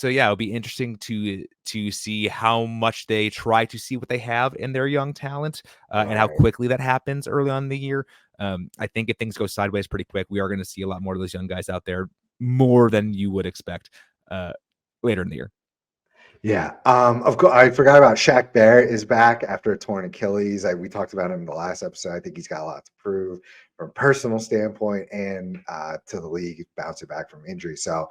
yeah, it'll be interesting to see how much they try to see what they have in their young talent and how quickly that happens early on in the year. I think if things go sideways pretty quick, we are going to see a lot more of those young guys out there, more than you would expect later in the year.
Yeah. Of course, I forgot about Shaq Barrett is back after a torn Achilles. We talked about him in the last episode. I think he's got a lot to prove from a personal standpoint and to the league bouncing back from injury. So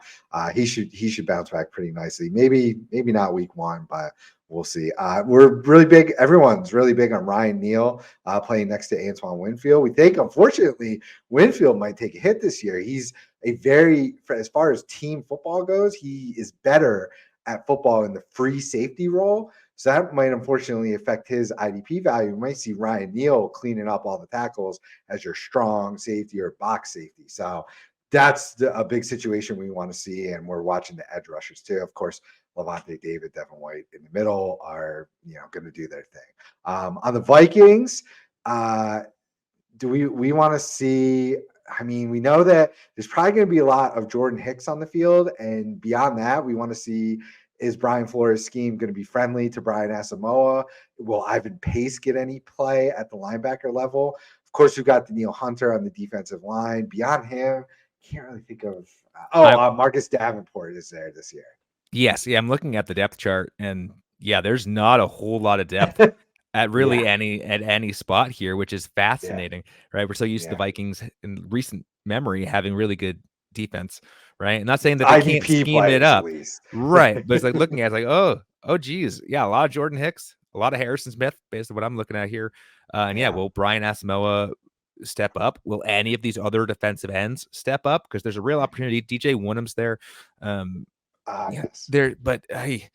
he should bounce back pretty nicely. Maybe not week 1, but we'll see. We're really big. Everyone's really big on Ryan Neal playing next to Antoine Winfield. We think, unfortunately, Winfield might take a hit this year. He's as far as team football goes, he is better at football in the free safety role. So that might unfortunately affect his IDP value. We might see Ryan Neal cleaning up all the tackles as your strong safety or box safety. So that's a big situation we want to see. And we're watching the edge rushers too. Of course, Levante David, Devin White in the middle are, going to do their thing. On the Vikings, do we want to see I mean, we know that there's probably going to be a lot of Jordan Hicks on the field. And beyond that, we want to see, is Brian Flores' scheme going to be friendly to Brian Asamoah? Will Ivan Pace get any play at the linebacker level? Of course, we've got Daniil Hunter on the defensive line. Beyond him, can't really think of. Marcus Davenport is there this year.
Yes. Yeah. I'm looking at the depth chart, and yeah, there's not a whole lot of depth at really any spot here, which is fascinating, right? We're so used to the Vikings in recent memory having really good defense, right? I'm not saying that they can't
IDP
scheme it
players,
up,
at least.
right? But it's like looking at it, it's like, oh, geez, yeah, a lot of Jordan Hicks, a lot of Harrison Smith, based on what I'm looking at here, will Brian Asamoah step up? Will any of these other defensive ends step up? Because there's a real opportunity. DJ Woonem's there,
Yes.
there, but hey.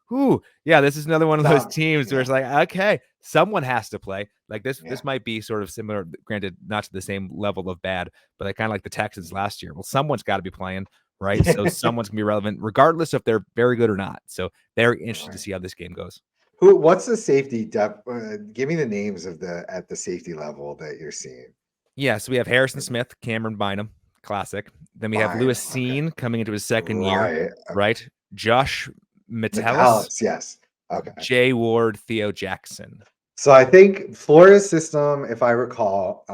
This is another one of those teams where it's like, okay, someone has to play. Like this might be sort of similar, granted, not to the same level of bad, but kind of like the Texans last year. Well, someone's got to be playing, right? So someone's gonna be relevant, regardless if they're very good or not. So very interested to see how this game goes.
What's the safety depth? Give me the names of at the safety level that you're seeing.
Yeah, so we have Harrison Smith, Cameron Bynum, classic. Then we have Lewis Seen coming into his second year, right? Josh Metellus,
yes. Okay.
Jay Ward, Theo Jackson.
So I think Flores' system, if I recall,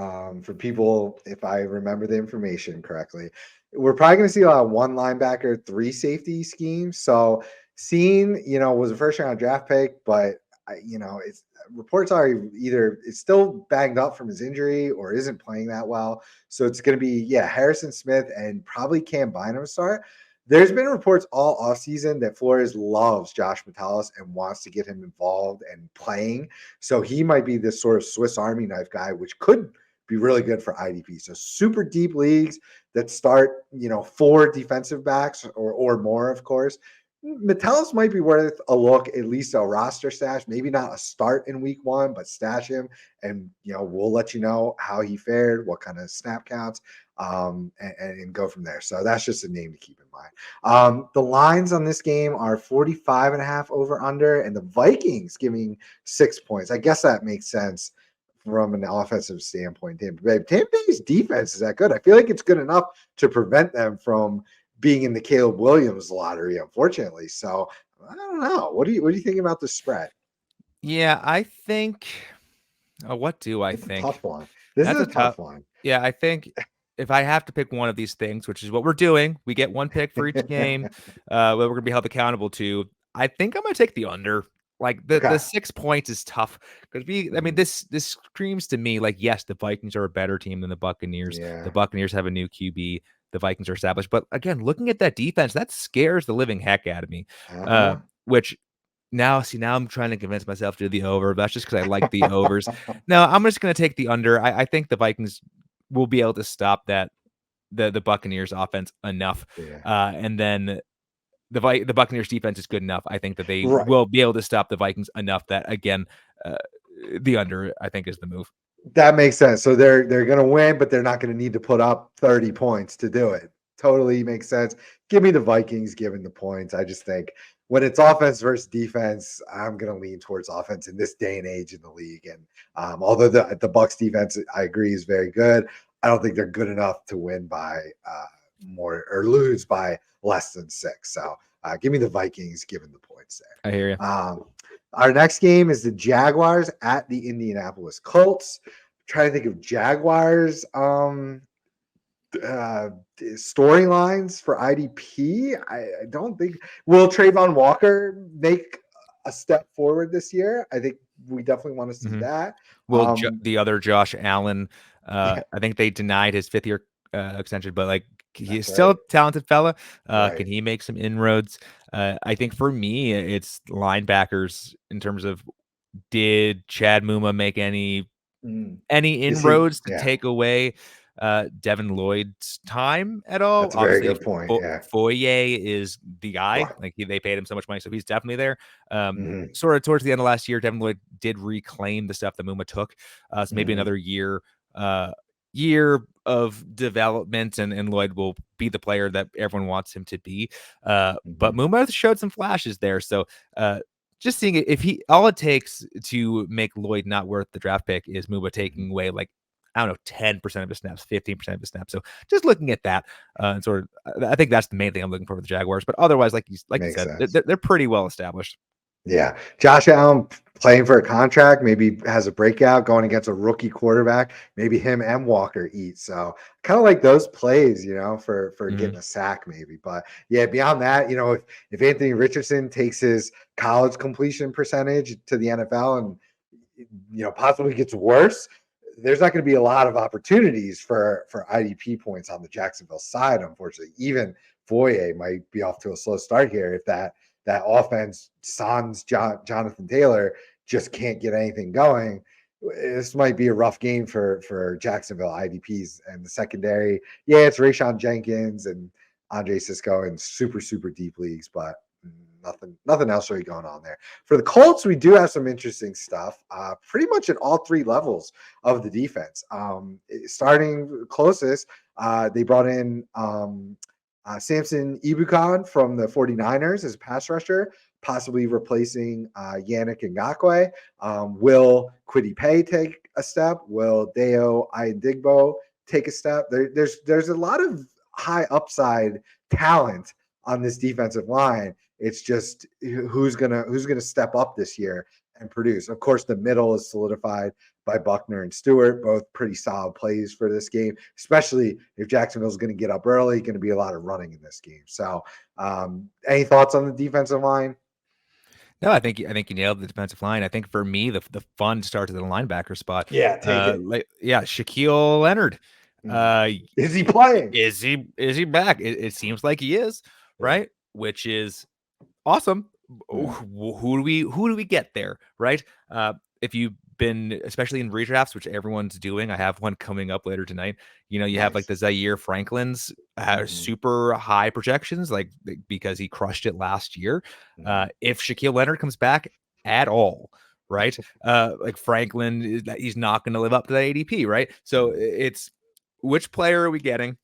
for people, if I remember the information correctly, we're probably going to see a lot of one linebacker, three safety schemes. So Seen, was a first round draft pick, but it's reports are either it's still banged up from his injury or isn't playing that well. So it's going to be Harrison Smith and probably Cam Bynum start. There's been reports all offseason that Flores loves Josh Metellus and wants to get him involved and playing. So he might be this sort of Swiss Army knife guy, which could be really good for IDP. So super deep leagues that start, 4 defensive backs or more, of course. Metellus might be worth a look, at least a roster stash, maybe not a start in week 1, but stash him. And, we'll let you know how he fared, what kind of snap counts, and go from there. So that's just a name to keep in mind. The lines on this game are 45.5 over under, and the Vikings giving 6 points. I guess that makes sense from an offensive standpoint. Tampa Bay's defense is that good. I feel like it's good enough to prevent them from being in the Caleb Williams lottery, unfortunately. So I don't know. What do you think about the spread?
Yeah, I think. What do I think?
Tough one. This is a tough one.
Yeah, I think if I have to pick one of these things, which is what we're doing, we get one pick for each game. What we're gonna be held accountable to. I think I'm gonna take the under. Like the 6 points is tough because this screams to me like, yes, the Vikings are a better team than the Buccaneers. The Buccaneers have a new QB. The Vikings are established. But again, looking at that defense, that scares the living heck out of me. Which now I'm trying to convince myself to do the over. That's just because I like the overs. No, I'm just going to take the under. I think the Vikings will be able to stop the Buccaneers offense enough. And then the Buccaneers defense is good enough. I think that they will be able to stop the Vikings enough that, again, the under, I think, is the move.
That makes sense. So they're going to win, but they're not going to need to put up 30 points to do it. Totally makes sense. Give me the Vikings given the points. I just think when it's offense versus defense, I'm going to lean towards offense in this day and age in the league. And although the Bucs defense, I agree, is very good, I don't think they're good enough to win by more or lose by less than 6. So give me the Vikings given the points there.
I hear you.
Our next game is the Jaguars at the Indianapolis Colts. I'm trying to think of Jaguars storylines for IDP. I don't think. Will Trayvon Walker make a step forward this year? I think we definitely want to see that.
Will the other Josh Allen, I think they denied his 5th-year extension, but he's still a talented fella. Can he make some inroads? I think for me, it's linebackers in terms of, did Chad Muma make any inroads to take away Devin Lloyd's time at all?
That's a very good point.
Foye is the guy. They paid him so much money, so he's definitely there. Sort of towards the end of last year, Devin Lloyd did reclaim the stuff that Muma took. So maybe another year of development, and Lloyd will be the player that everyone wants him to be. But Muma showed some flashes there. So just seeing it, all it takes to make Lloyd not worth the draft pick is Muma taking away I don't know, 10% of his snaps, 15% of his snaps. So just looking at that, and sort of, I think that's the main thing I'm looking for with the Jaguars. But otherwise, like you
Makes
said,
sense.
they're pretty well established.
Yeah. Josh Allen playing for a contract, maybe has a breakout going against a rookie quarterback. Maybe him and Walker eat. So kind of like those plays, for getting a sack maybe. But yeah, beyond that, if Anthony Richardson takes his college completion percentage to the NFL and possibly gets worse, there's not going to be a lot of opportunities for IDP points on the Jacksonville side, unfortunately. Even Foye might be off to a slow start here if that offense, sans Jonathan Taylor, just can't get anything going. This might be a rough game for Jacksonville IDPs and the secondary. Yeah, it's Rayshon Jenkins and Andre Cisco in super, super deep leagues, but nothing else really going on there. For the Colts, we do have some interesting stuff, pretty much at all three levels of the defense. Starting closest, they brought in Samson Ebukam from the 49ers as a pass rusher, possibly replacing Yannick Ngakoue. Will Kwity Paye take a step? Will Deo Ayendigbo take a step? There's a lot of high upside talent on this defensive line. It's just who's gonna step up this year and produce. Of course, the middle is solidified by Buckner and Stewart, both pretty solid plays for this game, especially if Jacksonville's going to get up early, going to be a lot of running in this game. So any thoughts on the defensive line?
No, I think you nailed the defensive line. I think for me, the fun starts at the linebacker spot.
Yeah, take it.
Shaquille Leonard.
Is he playing?
Is he back? It seems like he is, right? Which is awesome. Who do we get there, right? If you've been, especially in redrafts, which everyone's doing, I have one coming up later tonight. You have like the Zaire Franklin's super high projections, like because he crushed it last year. If Shaquille Leonard comes back at all, right? Like Franklin, he's not going to live up to that ADP, right? So it's which player are we getting?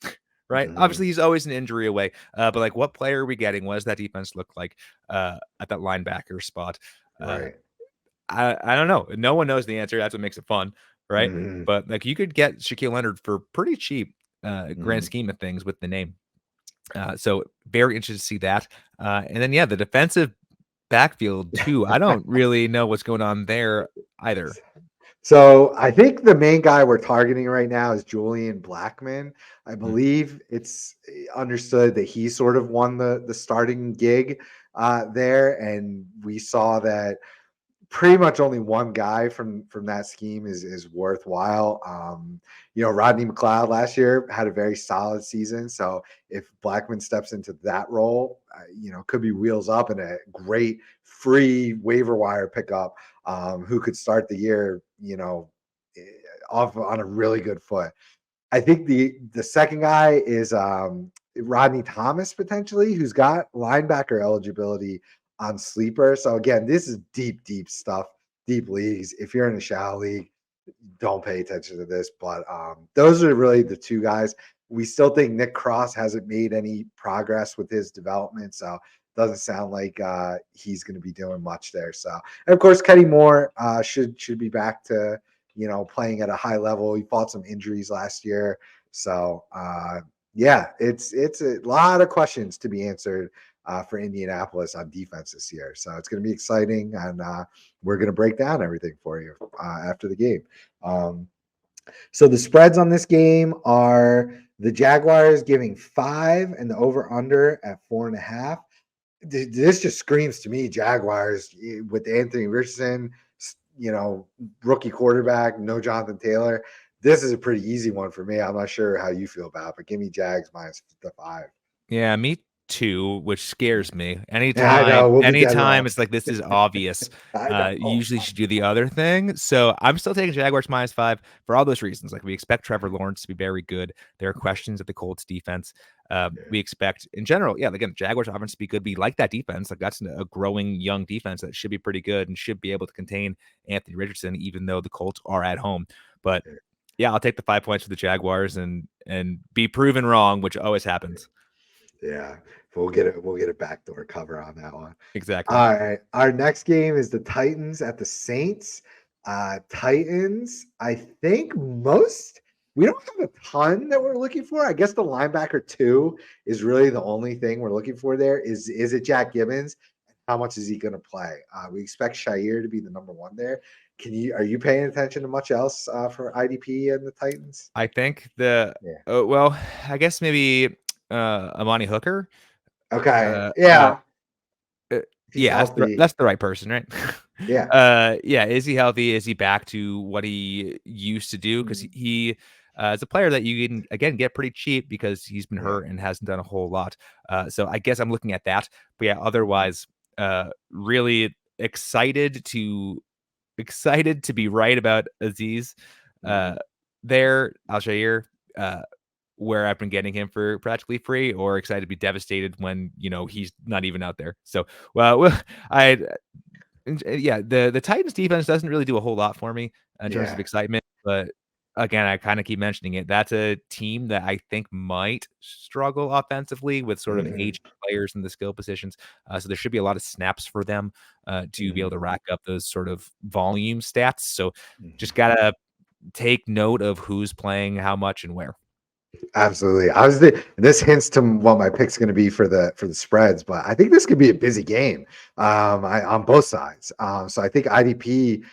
Right. Obviously, he's always an injury away. But like, what player are we getting? What does that defense look like at that linebacker spot?
Right.
I don't know. No one knows the answer. That's what makes it fun, right? But like, you could get Shaquille Leonard for pretty cheap, grand scheme of things with the name. So very interested to see that. And then the defensive backfield too. I don't really know what's going on there either.
So I think the main guy we're targeting right now is Julian Blackmon. I believe it's understood that he sort of won the starting gig there, and we saw that pretty much only one guy from that scheme is worthwhile. Rodney McLeod last year had a very solid season, so if Blackmon steps into that role, could be wheels up and a great free waiver wire pickup. Who could start the year, off on a really good foot. I think the second guy is Rodney Thomas, potentially, who's got linebacker eligibility on Sleeper. So again, this is deep stuff, deep leagues. If you're in a shallow league, don't pay attention to this. But those are really the two guys. We still think Nick Cross hasn't made any progress with his development, so doesn't sound like he's going to be doing much there. So, and of course, Kenny Moore should be back to playing at a high level. He fought some injuries last year, so it's a lot of questions to be answered for Indianapolis on defense this year. So it's going to be exciting, and we're going to break down everything for you after the game. So the spreads on this game are the Jaguars giving 5 and the over/under at 4.5. This just screams to me Jaguars with Anthony Richardson, rookie quarterback, no Jonathan Taylor. This is a pretty easy one for me. I'm not sure how you feel about it, but give me Jags minus the 5.
Yeah, me too, which scares me.
We'll
anytime it's like this is obvious. Usually should do the other thing. So I'm still taking Jaguars minus 5 for all those reasons. Like, we expect Trevor Lawrence to be very good. There are questions at the Colts defense. We expect in general, again, Jaguars offense to be good. We like that defense. Like, that's a growing young defense that should be pretty good and should be able to contain Anthony Richardson, even though the Colts are at home. But I'll take the 5 points for the Jaguars and be proven wrong, which always happens.
Yeah, we'll get a backdoor cover on that one.
Exactly.
All right. Our next game is the Titans at the Saints. Titans, I think we don't have a ton that we're looking for. I guess the linebacker 2 is really the only thing we're looking for there. Is it Jack Gibbons? How much is he going to play? We expect Shair to be the number 1 there. Are you paying attention to much else for IDP and the Titans?
I think
Yeah.
well, I guess maybe Amani Hooker.
Okay.
Uh, uh,
Yeah.
uh,
He's
yeah,
healthy.
that's the right person, right?
Yeah.
Yeah. Is he healthy? Is he back to what he used to do? Because
Mhm.
he is a player that you can again get pretty cheap because he's been
Yeah.
hurt and hasn't done a whole lot. So I guess I'm looking at that. But yeah,
Mhm.
otherwise, really excited to be right about Aziz. Uh,
Mhm.
there, Alshair, where I've been getting him for practically free, or excited to be devastated when he's not even out there. So, well, I yeah, the Titans defense doesn't really do a whole lot for me in terms of
Yeah.
excitement, but again, I kind of keep mentioning it. That's a team that I think might struggle offensively with sort of
Mhm.
aging players in the skill positions. So there should be a lot of snaps for them to be able
Mhm.
to rack up those sort of volume stats. So
Mhm.
just gotta take note of who's playing how much and where.
Absolutely. This hints to what my pick's going to be for the spreads, but I think this could be a busy game on both sides. So I think IDP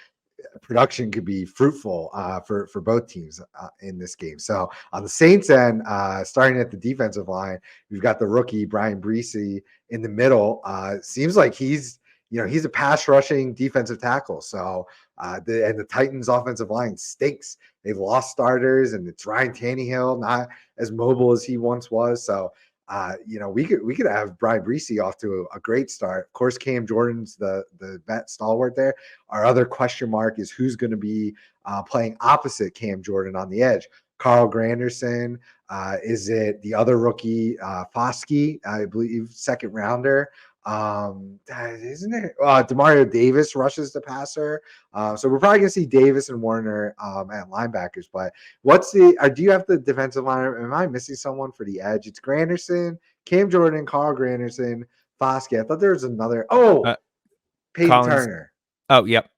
production could be fruitful for both teams in this game. So on the Saints end, starting at the defensive line, we've got the rookie Brian Breesy in the middle. Seems like he's a pass rushing defensive tackle. So the Titans offensive line stinks. They've lost starters, and it's Ryan Tannehill, not as mobile as he once was. So we could have Brian Breesy off to a great start. Of course, Cam Jordan's the vet stalwart there. Our other question mark is who's going to be playing opposite Cam Jordan on the edge. Carl Granderson. Is it the other rookie, Foskey, I believe, second rounder? Isn't it? Demario Davis rushes the passer. So we're probably going to see Davis and Warner at linebackers. But do you have the defensive line? Am I missing someone for the edge? It's Granderson, Cam Jordan, Carl Granderson, Foskey. I thought there was another. Oh,
Uh,
Peyton
Collins.
Turner.
Oh, yep.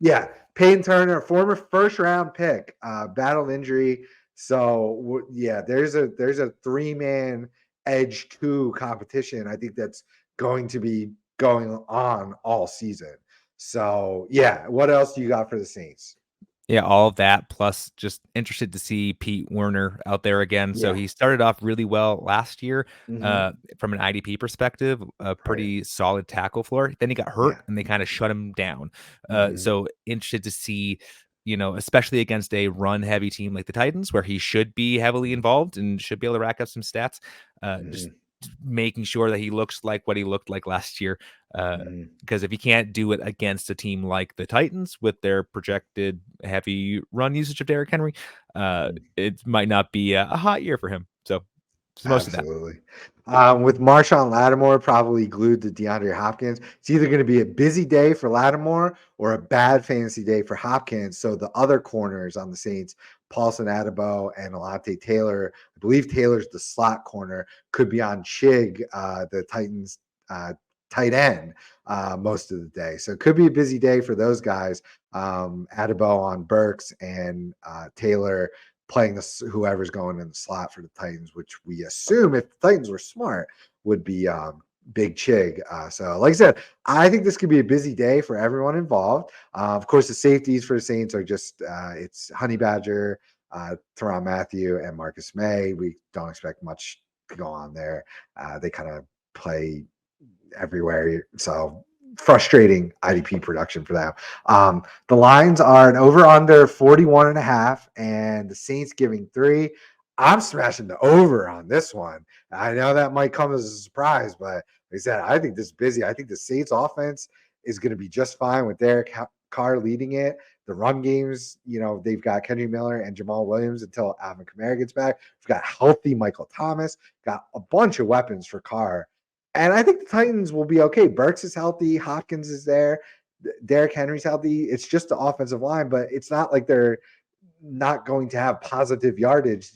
Yeah, Peyton Turner, former first round pick, battled injury. So yeah, there's a 3-man edge 2 competition. I think that's going to be going on all season. So yeah, what else do you got for the Saints?
Yeah, all of that, plus just interested to see Pete Werner out there again. So
Yeah.
he started off really well last year,
Hmm.
from an IDP perspective, a
Right.
pretty solid tackle floor. Then he got hurt,
Yeah.
and they kind of shut him down.
Hmm.
So interested to see, especially against a run-heavy team like the Titans, where he should be heavily involved and should be able to rack up some stats. Just
Hmm.
making sure that he looks like what he looked like last year.
Hmm.
Because if he can't do it against a team like the Titans with their projected heavy run usage of Derrick Henry,
Hmm.
it might not be a hot year for him. So it's most of that.
Absolutely. With Marshawn Lattimore probably glued to DeAndre Hopkins, it's either going to be a busy day for Lattimore or a bad fantasy day for Hopkins. So the other corners on the Saints, Paulson Adebo and Alante Taylor, I believe Taylor's the slot corner, could be on Chig, the Titans uh, tight end, most of the day. So it could be a busy day for those guys. Adebo on Burks and Taylor playing whoever's going in the slot for the Titans, which we assume if the Titans were smart would be Big Chig. So, like I said, I think this could be a busy day for everyone involved. Of course, the safeties for the Saints are just it's Honey Badger, Teron Matthew, and Marcus May. We don't expect much to go on there. They kind of play everywhere. So frustrating IDP production for them. The lines are an over under 41.5 and the Saints giving 3. I'm smashing the over on this one. I know that might come as a surprise, but like I said, I think this is busy. I think the Saints offense is going to be just fine with Derek Carr leading it. The run games, they've got Kendry Miller and Jamal Williams until Alvin Kamara gets back. We've got healthy Michael Thomas, got a bunch of weapons for Carr. And I think the Titans will be okay. Burks is healthy. Hopkins is there. Derrick Henry's healthy. It's just the offensive line, but it's not like they're not going to have positive yardage,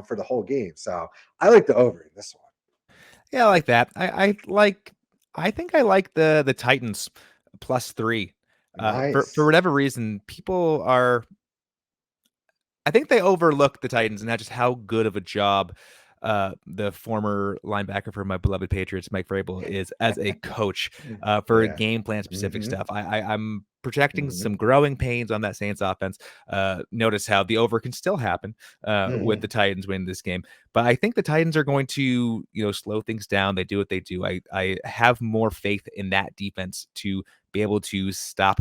for the whole game. So I like the over in this one.
Yeah, I like that. I think I like the Titans +3. For
Nice.
whatever reason, people are I think they overlook the Titans and not just how good of a job the former linebacker for my beloved Patriots, Mike Vrabel, is as a coach for
Yeah.
game plan specific
Hmm.
stuff. I'm projecting
Hmm.
some growing pains on that Saints offense. Notice how the over can still happen with the
Hmm.
Titans winning this game, but I think the Titans are going to slow things down. They do what they do. I have more faith in that defense to be able to stop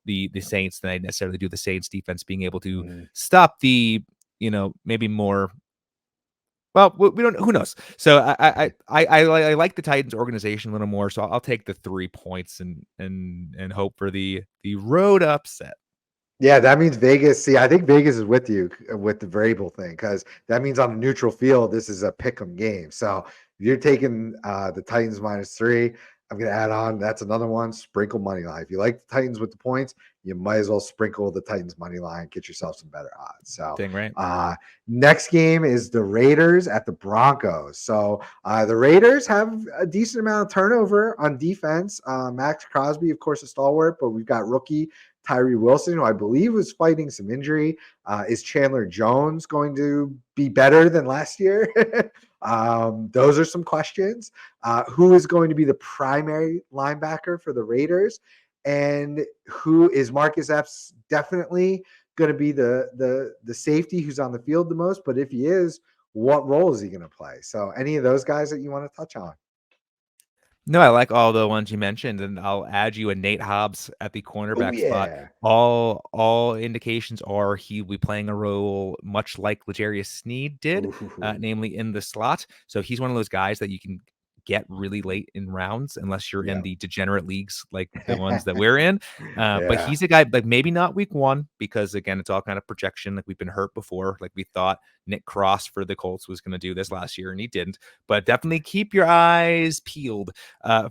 the Saints than I necessarily do the Saints defense being able to
Hmm.
stop the maybe more. Well, we don't. Who knows? So I like the Titans organization a little more. So I'll take the 3 points and hope for the road upset.
Yeah, that means Vegas. See, I think Vegas is with you with the Vrabel thing because that means on a neutral field, this is a pick 'em game. So if you're taking the Titans -3, I'm going to add on. That's another one. Sprinkle money line. If you like the Titans with the points, you might as well sprinkle the Titans money line. Get yourself some better odds. So
Dang right.
next game is the Raiders at the Broncos. So the Raiders have a decent amount of turnover on defense. Max Crosby, of course, a stalwart, but we've got rookie Tyree Wilson, who I believe was fighting some injury. Is Chandler Jones going to be better than last year? Those are some questions. Who is going to be the primary linebacker for the Raiders? And who is Marcus Epps definitely going to be the safety who's on the field the most? But if he is, what role is he going to play? So any of those guys that you want to touch on?
No, I like all the ones you mentioned, and I'll add you a Nate Hobbs at the
Oh
cornerback spot.
yeah.
All indications are he will be playing a role much like L'Jarius Sneed did,
Ooh.
namely in the slot. So he's one of those guys that you can get really late in rounds, unless you're in
Yeah.
the degenerate leagues like the ones that we're in. But
Yeah.
he's a guy like maybe not week one because again it's all kind of projection. Like we've been hurt before. Like we thought Nick Cross for the Colts was going to do this last year and he didn't. But definitely keep your eyes peeled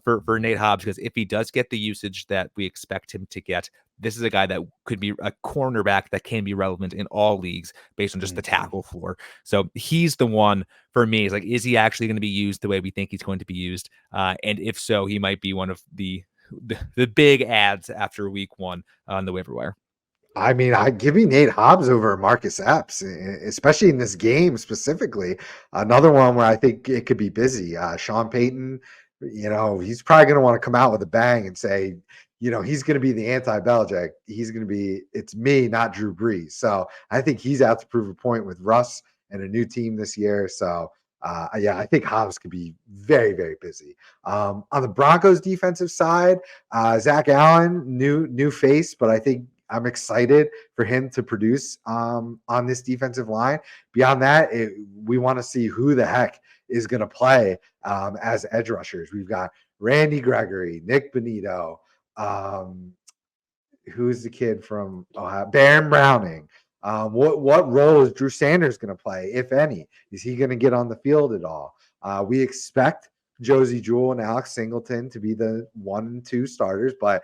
for Nate Hobbs because if he does get the usage that we expect him to get, this is a guy that could be a cornerback that can be relevant in all leagues based on just the
Mhm.
tackle floor. So he's the one for me. Is like, is he actually going to be used the way we think he's going to be used? And if so, he might be one of the big ads after week one on the waiver wire.
I mean, I give me Nate Hobbs over Marcus Epps, especially in this game specifically. Another one where I think it could be busy. Sean Payton, he's probably going to want to come out with a bang and say, he's going to be the anti-Belichick. He's going to be, it's me, not Drew Brees. So I think he's out to prove a point with Russ and a new team this year. So yeah, I think Hobbs could be very, very busy. On the Broncos defensive side, Zach Allen, new face, but I think I'm excited for him to produce on this defensive line. Beyond that, we want to see who the heck is going to play as edge rushers. We've got Randy Gregory, Nick Bonito, who's the kid from Ohio? Baron Browning. What role is Drew Sanders going to play, if any? Is he going to get on the field at all? We expect Josie Jewell and Alex Singleton to be the 1 and 2 starters, but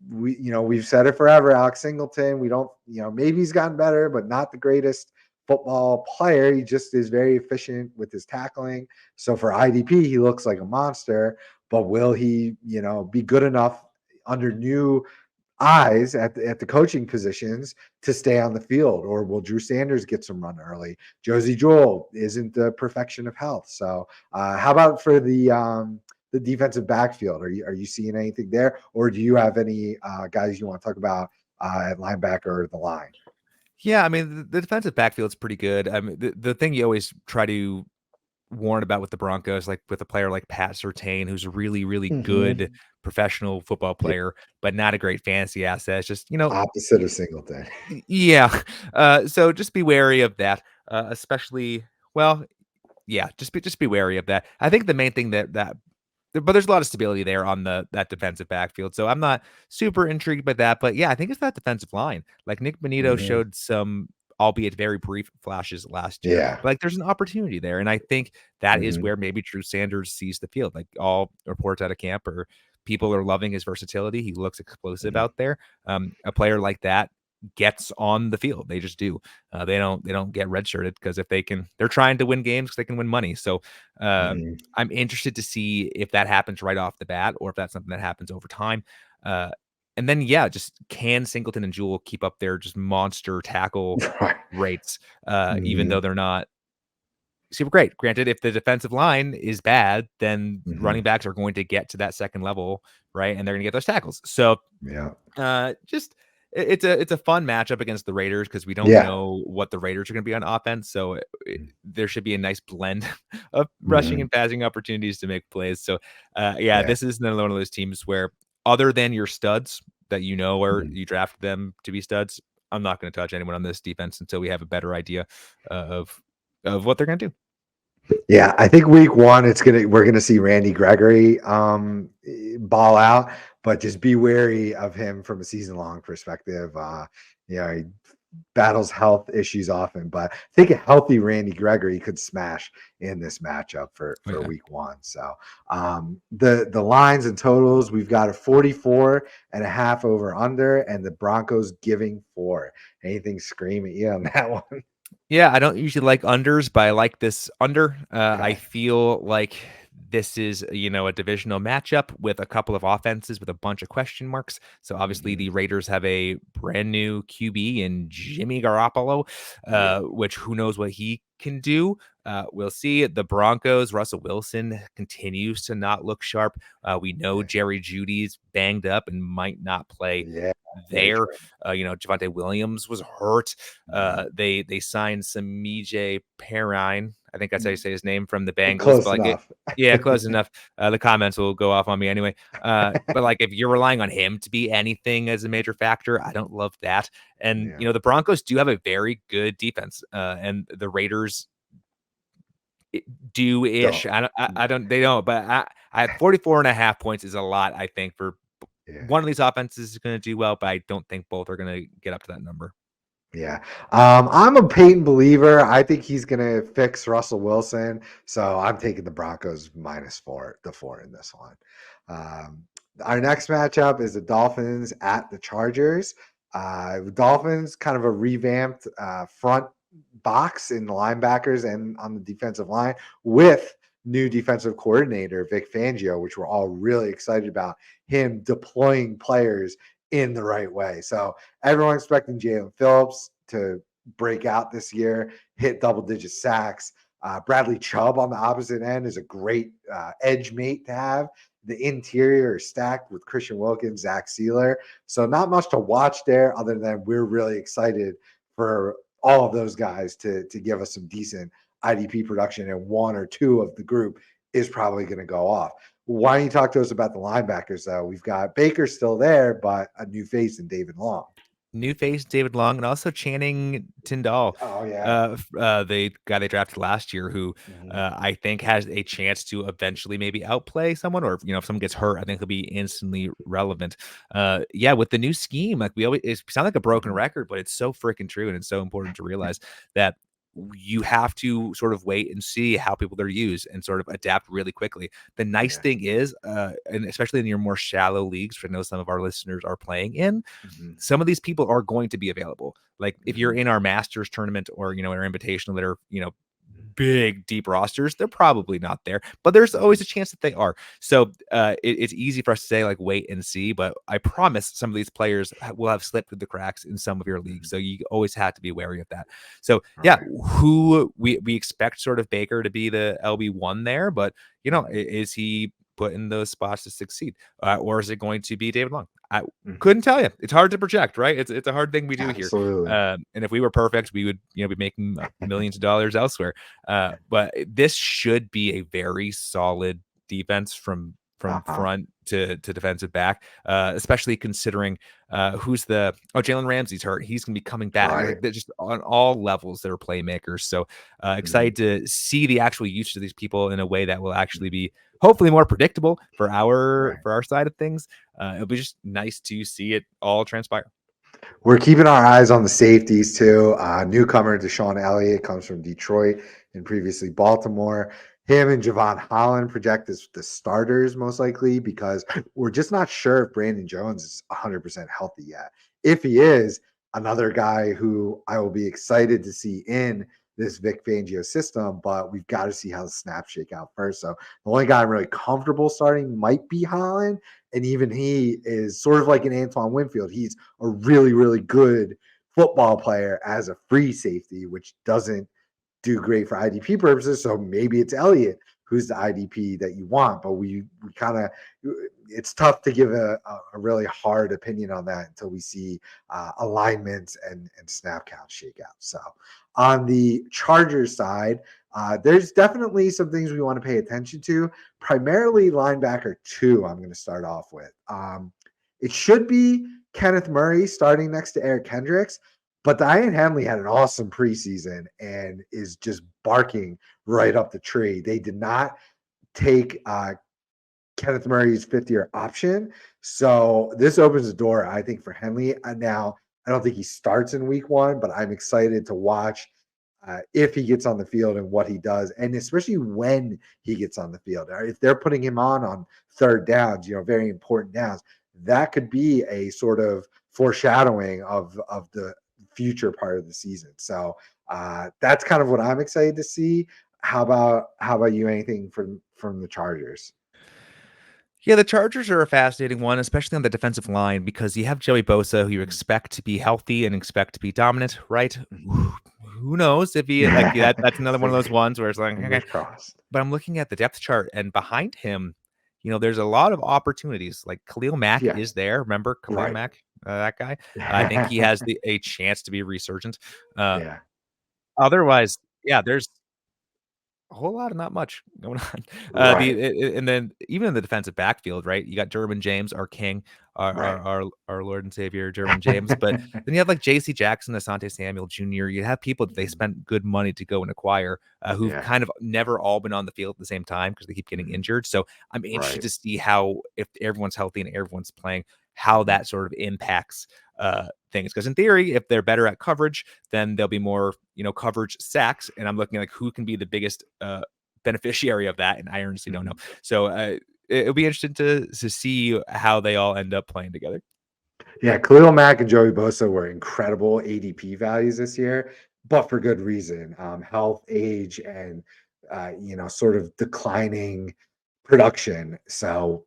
we've said it forever. Alex Singleton, we don't, maybe he's gotten better, but not the greatest football player. He just is very efficient with his tackling. So for IDP, he looks like a monster, but will he, be good enough under new eyes at the coaching positions to stay on the field, or will Drew Sanders get some run early? Josie Jewell isn't the perfection of health. So how about for the defensive backfield? Are you seeing anything there, or do you have any guys you want to talk about at linebacker or the line?
Yeah, I mean the defensive backfield's pretty good. I mean the thing you always try to warn about with the Broncos, like with a player like Pat Surtain, who's a really, really good
Mm-hmm.
professional football
Yeah.
player, but not a great fantasy asset. It's just,
Opposite of Singleton.
yeah. So just be wary of that, especially, well, yeah, just be wary of that. I think the main thing but there's a lot of stability there on that defensive backfield. So I'm not super intrigued by that. But yeah, I think it's that defensive line. Like Nick Bonito
Mm-hmm.
showed some, albeit very brief flashes last year.
Yeah.
But like there's an opportunity there. And I think that is
Mm-hmm.
where maybe Drew Sanders sees the field. Like all reports out of camp or people are loving his versatility. He looks explosive
Mm-hmm.
out there. A player like that gets on the field. They just do. They don't get redshirted because if they're trying to win games because they can win money. So
Mm-hmm.
I'm interested to see if that happens right off the bat or if that's something that happens over time. Uh, And then, yeah, just can Singleton and Jewell keep up their just monster tackle
Right.
rates, even though
Mhm,
they're not super great. Granted, if the defensive line is bad, then running
mhm.
backs are going to get to that second level, right? And they're gonna get those tackles. So,
Yeah.
just it's a fun matchup against the Raiders because we don't
Yeah.
know what the Raiders are gonna be on offense, so there should be a nice blend of rushing
Mhm.
and passing opportunities to make plays. So, yeah,
Yeah.
this is another one of those teams where other than your studs that you know or
Mhm.
you drafted them to be studs, I'm not gonna touch anyone on this defense until we have a better idea of what they're gonna do.
Yeah, I think week 1, we're gonna see Randy Gregory, ball out, but just be wary of him from a season-long perspective. He battles health issues often, but I think a healthy Randy Gregory could smash in this matchup
Oh,
for
yeah.
week 1. So, the lines and totals, we've got a 44.5 over under, and the Broncos giving 4. Anything scream at you on that one?
Yeah, I don't usually like unders, but I like this under. I
Okay.
feel like this is, a divisional matchup with a couple of offenses with a bunch of question marks. So obviously
Mhm.
the Raiders have a brand new QB in Jimmy Garoppolo,
Yeah.
which who knows what he can do. We'll see. The Broncos, Russell Wilson continues to not look sharp. We know
Yeah.
Jerry Judy's banged up and might not play
Yeah. Very
there.
true.
Javonte Williams was hurt.
Mhm.
They signed some Mijay Perine. I think that's how you say his name from the Bengals. But
Close
like
enough.
yeah, close enough. The comments will go off on me anyway. But like if you're relying on him to be anything as a major factor, I don't love that. And
Yeah.
the Broncos do have a very good defense, and the Raiders do ish.
Don't.
I don't. They don't. But I 44.5 points is a lot. I think for
Yeah.
one of these offenses is going to do well, but I don't think both are going to get up to that number.
Yeah. I'm a Peyton believer. I think he's gonna fix Russell Wilson. So I'm taking the Broncos -4, the 4 in this one. Um, our next matchup is the Dolphins at the Chargers. Dolphins kind of a revamped front box in the linebackers and on the defensive line with new defensive coordinator Vic Fangio, which we're all really excited about him deploying players in the right way. So everyone expecting Jalen Phillips to break out this year, hit double-digit sacks. Bradley Chubb on the opposite end is a great edge mate to have. The interior is stacked with Christian Wilkins, Zach Sealer. So not much to watch there other than we're really excited for all of those guys to give us some decent IDP production, and one or two of the group is probably going to go off. Why don't you talk to us about the linebackers, though? We've got Baker still there, but a new face in David Long.
New face David Long and also Channing Tindall,
Oh, yeah.
the guy they drafted last year, who
Mhm.
I think has a chance to eventually maybe outplay someone, or if someone gets hurt, I think he'll be instantly relevant. Yeah, with the new scheme, like it sounds like a broken
Mhm.
record, but it's so freaking true, and it's so important to realize that you have to sort of wait and see how people are used and sort of adapt really quickly. The nice
Yeah.
thing is, and especially in your more shallow leagues, which I know some of our listeners are playing in,
Mhm.
some of these people are going to be available. Like if you're
Mhm.
in our Masters tournament or our invitational that are big deep rosters, they're probably not there, but there's always
Mhm.
a chance that they are. So it's easy for us to say like wait and see, but I promise some of these players will have slipped through the cracks in some of your leagues.
Mhm.
So you always have to be wary of that. So yeah,
Right.
who we expect sort of Baker to be the LB1 there, but
Mhm.
is he put in those spots to succeed, or is it going to be David Long? I
Mhm.
couldn't tell you. It's hard to project, right? It's a hard thing we do here.
Absolutely.
And if we were perfect, we would be making millions of dollars elsewhere. But this should be a very solid defense from
Uh-huh.
front to defensive back, especially considering who's the Jalen Ramsey's hurt. He's gonna be coming back.
Right.
Like they're just on all levels, they're playmakers. So
Mhm.
excited to see the actual use of these people in a way that will actually
Mhm.
be hopefully more predictable for our
Right.
side of things. It'll be just nice to see it all transpire.
We're keeping our eyes on the safeties too. Newcomer Deshaun Elliott comes from Detroit and previously Baltimore. Him and Javon Holland project as the starters most likely because we're just not sure if Brandon Jones is 100% healthy yet. If he is, another guy who I will be excited to see in this Vic Fangio system, but we've got to see how the snaps shake out first. So the only guy I'm really comfortable starting might be Holland, and even he is sort of like an Antoine Winfield. He's a really, really good football player as a free safety, which doesn't do great for IDP purposes. So maybe it's Elliott who's the IDP that you want, but we kind of, it's tough to give a really hard opinion on that until we see alignments and snap count shake out. So on the Chargers side, there's definitely some things we want to pay attention to, primarily linebacker 2. I'm going to start off with. It should be Kenneth Murray starting next to Eric Kendricks, but Diane Henley had an awesome preseason and is just barking right up the tree. They did not take Kenneth Murray's 5th-year option. So this opens the door, I think, for Henley. Now, I don't think he starts in week 1, but I'm excited to watch if he gets on the field and what he does, and especially when he gets on the field. If they're putting him on third downs, very important downs, that could be a sort of foreshadowing of the future part of the season. So that's kind of what I'm excited to see. How about you? Anything from the Chargers?
Yeah, the Chargers are a fascinating one, especially on the defensive line, because you have Joey Bosa, who you expect to be healthy and expect to be dominant, right?
Mm-hmm.
Who knows if he like that? That's another one of those ones where it's like, okay.
Fingers crossed.
But I'm looking at the depth chart, and behind him, there's a lot of opportunities. Like Khalil Mack
Yeah.
is there. Remember Khalil
Right.
Mack, that guy? I think he has a chance to be resurgent.
Yeah.
Otherwise, yeah, there's a whole lot of not much going on.
Right.
And then even in the defensive backfield, right? You got Derwin James, our king,
Right.
our Lord and Savior, Derwin James. But then you have like J.C. Jackson, Asante Samuel Jr. You have people that they spent good money to go and acquire, who've
Yeah.
kind of never all been on the field at the same time because they keep getting injured. So I'm interested
Right.
to see how, if everyone's healthy and everyone's playing, how that sort of impacts things. Because in theory, if they're better at coverage, then there'll be more, coverage sacks. And I'm looking at like who can be the biggest beneficiary of that. And I honestly don't know. So it'll be interesting to see how they all end up playing together.
Yeah, Khalil Mack and Joey Bosa were incredible ADP values this year, but for good reason. Health, age, and sort of declining production. So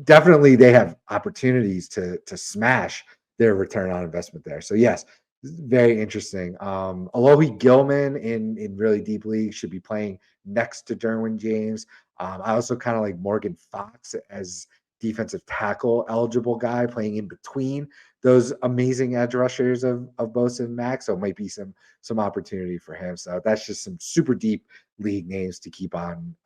definitely they have opportunities to smash their return on investment there. So yes, very interesting. Alohi Gilman in really deep leagues should be playing next to Derwin James. I also kind of like Morgan Fox as defensive tackle eligible guy playing in between those amazing edge rushers of Bosa and Max. So it might be some opportunity for him. So that's just some super deep league names to keep on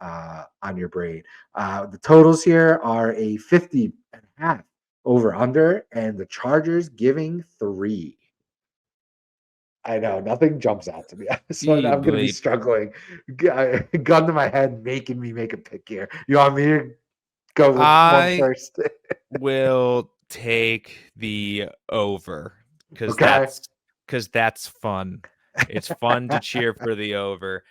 your brain. The totals here are a 50.5 over under, and the Chargers giving 3. I know nothing jumps out to me. So I'm going to be struggling. Gun to my head, making me make a pick here. You want me to go with one
I
first?
will take the over because
Okay.
that's fun. It's fun to cheer for the over.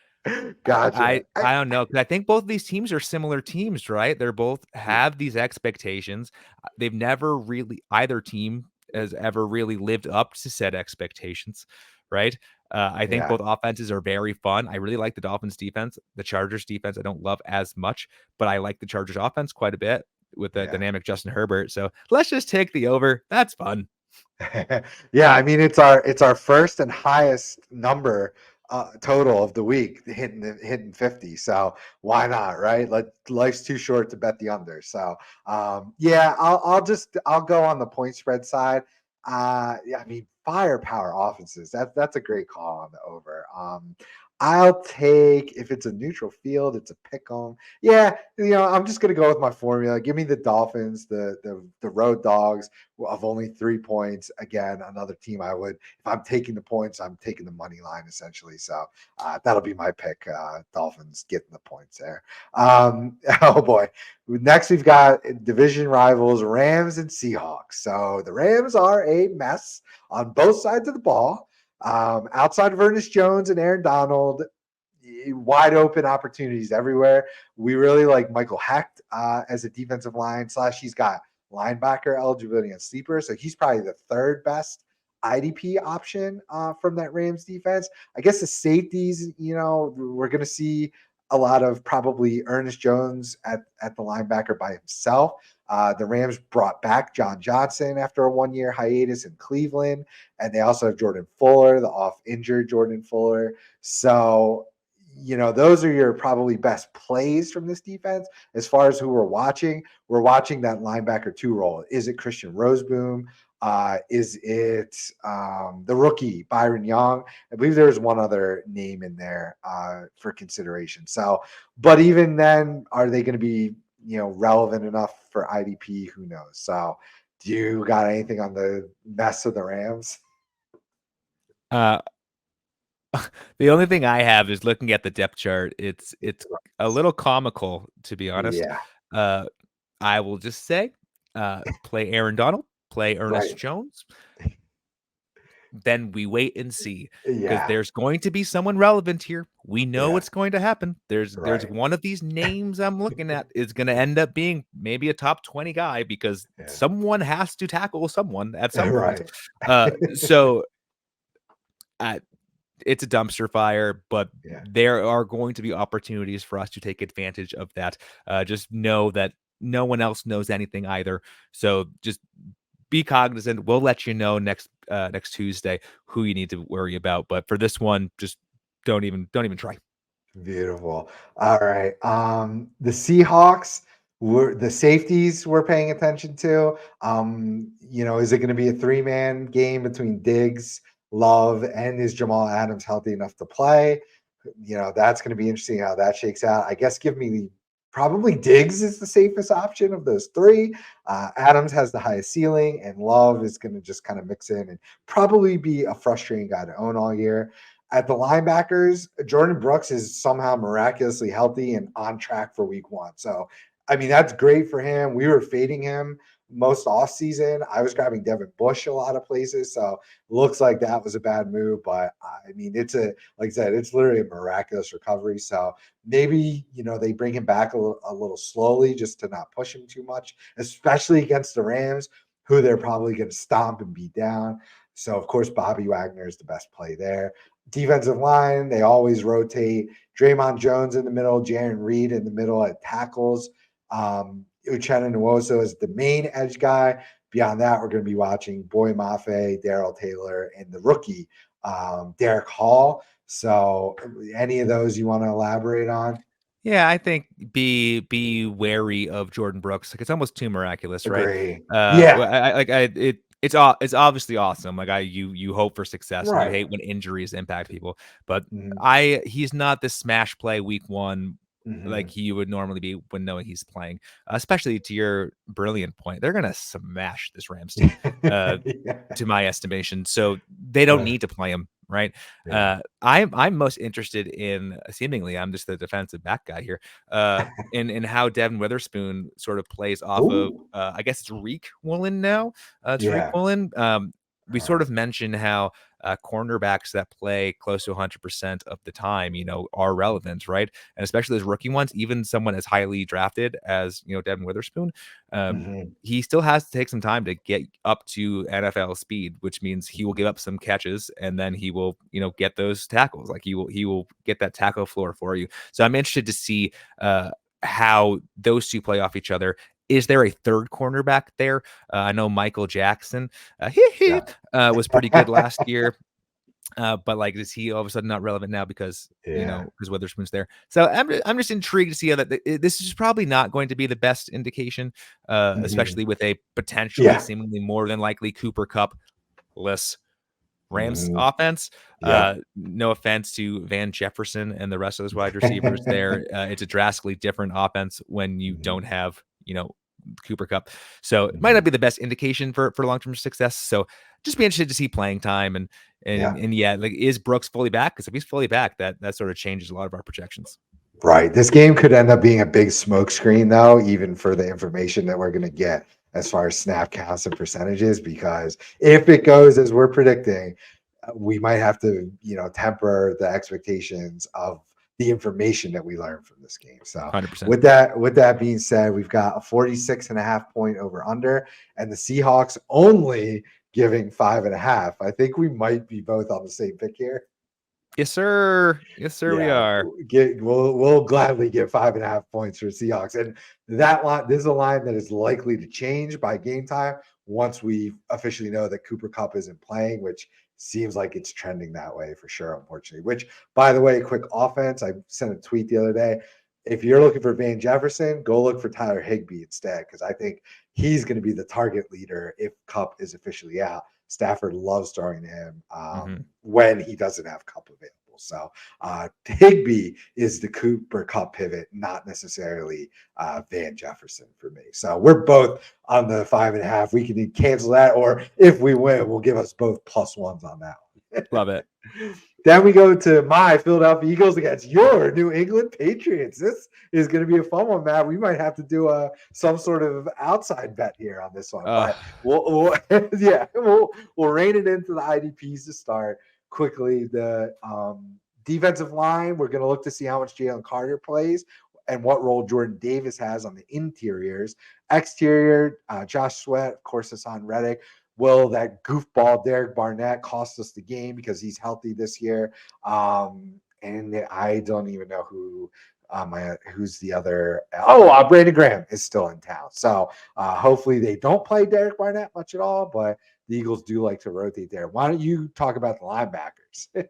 Gotcha.
I don't know, because I think both of these teams are similar teams, right? They're both
Yeah.
have these expectations. They've never really, either team has ever really lived up to said expectations, right? I think
Yeah.
both offenses are very fun. I really like the Dolphins defense. The Chargers defense I don't love as much, but I like the Chargers offense quite a bit with the
Yeah.
dynamic Justin Herbert. So let's just take the over. That's fun.
Yeah, I mean it's our first and highest number total of the week, hitting 50. So why not, right? Life's too short to bet the under. So yeah, I'll go on the point spread side. Yeah, I mean firepower offenses. That's a great call on the over. I'll take, if it's a neutral field, it's a pick 'em. Yeah, I'm just gonna go with my formula. Give me the Dolphins, the road dogs of only 3 points. Again, another team I would, if I'm taking the points, I'm taking the money line essentially. So that'll be my pick. Dolphins getting the points there. Oh boy. Next, we've got division rivals Rams and Seahawks. So the Rams are a mess on both sides of the ball. Outside of Ernest Jones and Aaron Donald, wide open opportunities everywhere. We really like Michael Hecht as a defensive line / he's got linebacker eligibility on sleeper. So he's probably the third best IDP option from that Rams defense. I guess the safeties, we're going to see a lot of probably Ernest Jones at the linebacker by himself. The Rams brought back John Johnson after a 1-year hiatus in Cleveland, and they also have Jordan Fuller, the off-injured Jordan Fuller. So, those are your probably best plays from this defense. As far as who we're watching that linebacker 2 role. Is it Christian Roseboom? Is it the rookie Byron Young? I believe there's one other name in there for consideration. So, but even then, are they going to be relevant enough for IDP? Who knows? So, do you got anything on the mess of the Rams?
The only thing I have is looking at the depth chart. It's a little comical, to be honest.
Yeah.
I will just say, play Aaron Donald, play Ernest Jones. Then we wait and see, because there's going to be someone relevant here. We know what's going to happen. There's one of these names I'm looking at is going to end up being maybe a top 20 guy, because someone has to tackle someone at some point. So it's a dumpster fire, but there are going to be opportunities for us to take advantage of that. Just know that no one else knows anything either. So just be cognizant. We'll let you know next Tuesday who you need to worry about. But for this one, just don't even try.
Beautiful. All right. The Seahawks the safeties we're paying attention to. Is it going to be a 3-man game between Diggs, Love, and is Jamal Adams healthy enough to play? That's going to be interesting how that shakes out. I guess probably Diggs is the safest option of those 3. Adams has the highest ceiling, and Love is going to just kind of mix in and probably be a frustrating guy to own all year. At the linebackers, Jordan Brooks is somehow miraculously healthy and on track for week 1. So, that's great for him. We were fading him most off season. I was grabbing Devin Bush a lot of places. So looks like that was a bad move, but it's like I said, it's literally a miraculous recovery. So maybe, they bring him back a little slowly just to not push him too much, especially against the Rams, who they're probably going to stomp and beat down. So of course, Bobby Wagner is the best play there. Defensive line, they always rotate. Draymond Jones in the middle, Jaron Reed in the middle at tackles. Uchenna Nwosu is the main edge guy. Beyond that, we're going to be watching Boy Mafe, Darrell Taylor, and the rookie, Derek Hall. So any of those you want to elaborate on?
Yeah, I think be wary of Jordan Brooks. Like, it's almost too miraculous, right? It's obviously awesome. Like you hope for success. And you hate when injuries impact people, but he's not the smash play week 1 like he would normally be when knowing he's playing. Especially to your brilliant point, they're gonna smash this Rams team, to my estimation. So they don't need to play him. Right. I'm most interested in, seemingly, I'm just the defensive back guy here, in how Devin Witherspoon sort of plays off of, I guess it's Tariq Woolen now. Tariq Woolen. We sort of mentioned how cornerbacks that play close to 100% of the time, are relevant, right? And especially those rookie ones, even someone as highly drafted as, Devin Witherspoon, he still has to take some time to get up to NFL speed, which means he will give up some catches, and then he will, get those tackles. Like he will get that tackle floor for you. So I'm interested to see how those two play off each other. Is there a third cornerback there? I know Michael Jackson was pretty good last year. But like, is he all of a sudden not relevant now because because Witherspoon's there? So I'm just intrigued to see how this is probably not going to be the best indication, especially with a potentially seemingly more than likely Cooper Kupp-less Rams offense. No offense to Van Jefferson and the rest of those wide receivers there. It's a drastically different offense when you don't have Cooper Kupp. So it might not be the best indication for long-term success. So just be interested to see playing time and like, is Brooks fully back? Because if he's fully back, that sort of changes a lot of our projections.
Right. This game could end up being a big smokescreen, though, even for the information that we're going to get as far as snap counts and percentages, because if it goes as we're predicting, we might have to, temper the expectations of the information that we learned from this game. So
100%.
with that being said, we've got a 46.5 point over under, and the Seahawks only giving 5.5. I think we might be both on the same pick here.
Yes, sir. Yes, sir. We
Yeah,
are.
we'll gladly get 5.5 points for Seahawks, and that line, this is a line that is likely to change by game time once we officially know that Cooper Kupp isn't playing, which seems like it's trending that way for sure, unfortunately. Which, by the way, quick offense. I sent a tweet the other day. If you're looking for Van Jefferson, go look for Tyler Higbee instead, because I think he's going to be the target leader if Kupp is officially out. Stafford loves throwing to him when he doesn't have Kupp available. So Higbee is the Cooper Kupp pivot, not necessarily Van Jefferson for me. So we're both on the 5.5. We can cancel that, or if we win, we'll give us both +1s on that one.
Love it.
Then we go to my Philadelphia Eagles against your New England Patriots. This is going to be a fun one, Matt. We might have to do some sort of outside bet here on this one, but we'll rein it into the IDPs to start quickly. The defensive line, we're going to look to see how much Jalen Carter plays and what role Jordan Davis has on the interiors. Exterior, Josh Sweat, of course, Hassan Reddick. Will that goofball Derek Barnett cost us the game because he's healthy this year? And I don't even know who's the other. Brandon Graham is still in town. So hopefully they don't play Derek Barnett much at all, but the Eagles do like to rotate there. Why don't you talk about the linebackers?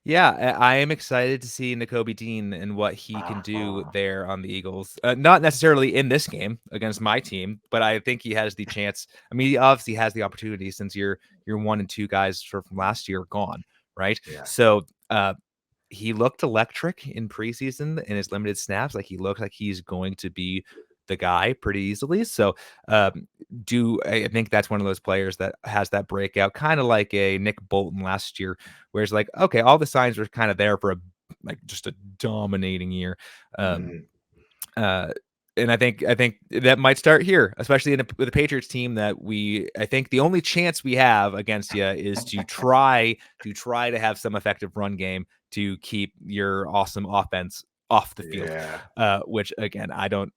Yeah, I am excited to see Nakobe Dean and what he can do there on the Eagles. Not necessarily in this game against my team, but I think he has the chance. I mean, he obviously has the opportunity since your 1 and 2 guys from last year are gone, right?
Yeah.
So he looked electric in preseason in his limited snaps. Like he looked like he's going to be the guy pretty easily. So I think that's one of those players that has that breakout, kind of like a Nick Bolton last year, where it's like, okay, all the signs were kind of there for just a dominating year. And I think that might start here, especially with the Patriots team that I think the only chance we have against you is to try to have some effective run game to keep your awesome offense off the field. Which again, I don't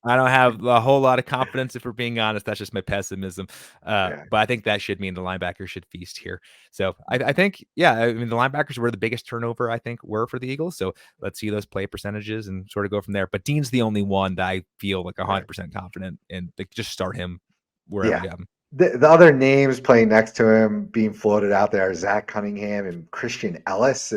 have a whole lot of confidence, if we're being honest. That's just my pessimism. But I think that should mean the linebackers should feast here. So I think, I mean, the linebackers were the biggest turnover, I think, were for the Eagles. So let's see those play percentages and sort of go from there. But Dean's the only one that I feel like 100% confident in. Just start him wherever you have him.
The other names playing next to him being floated out there are Zach Cunningham and Christian Ellis.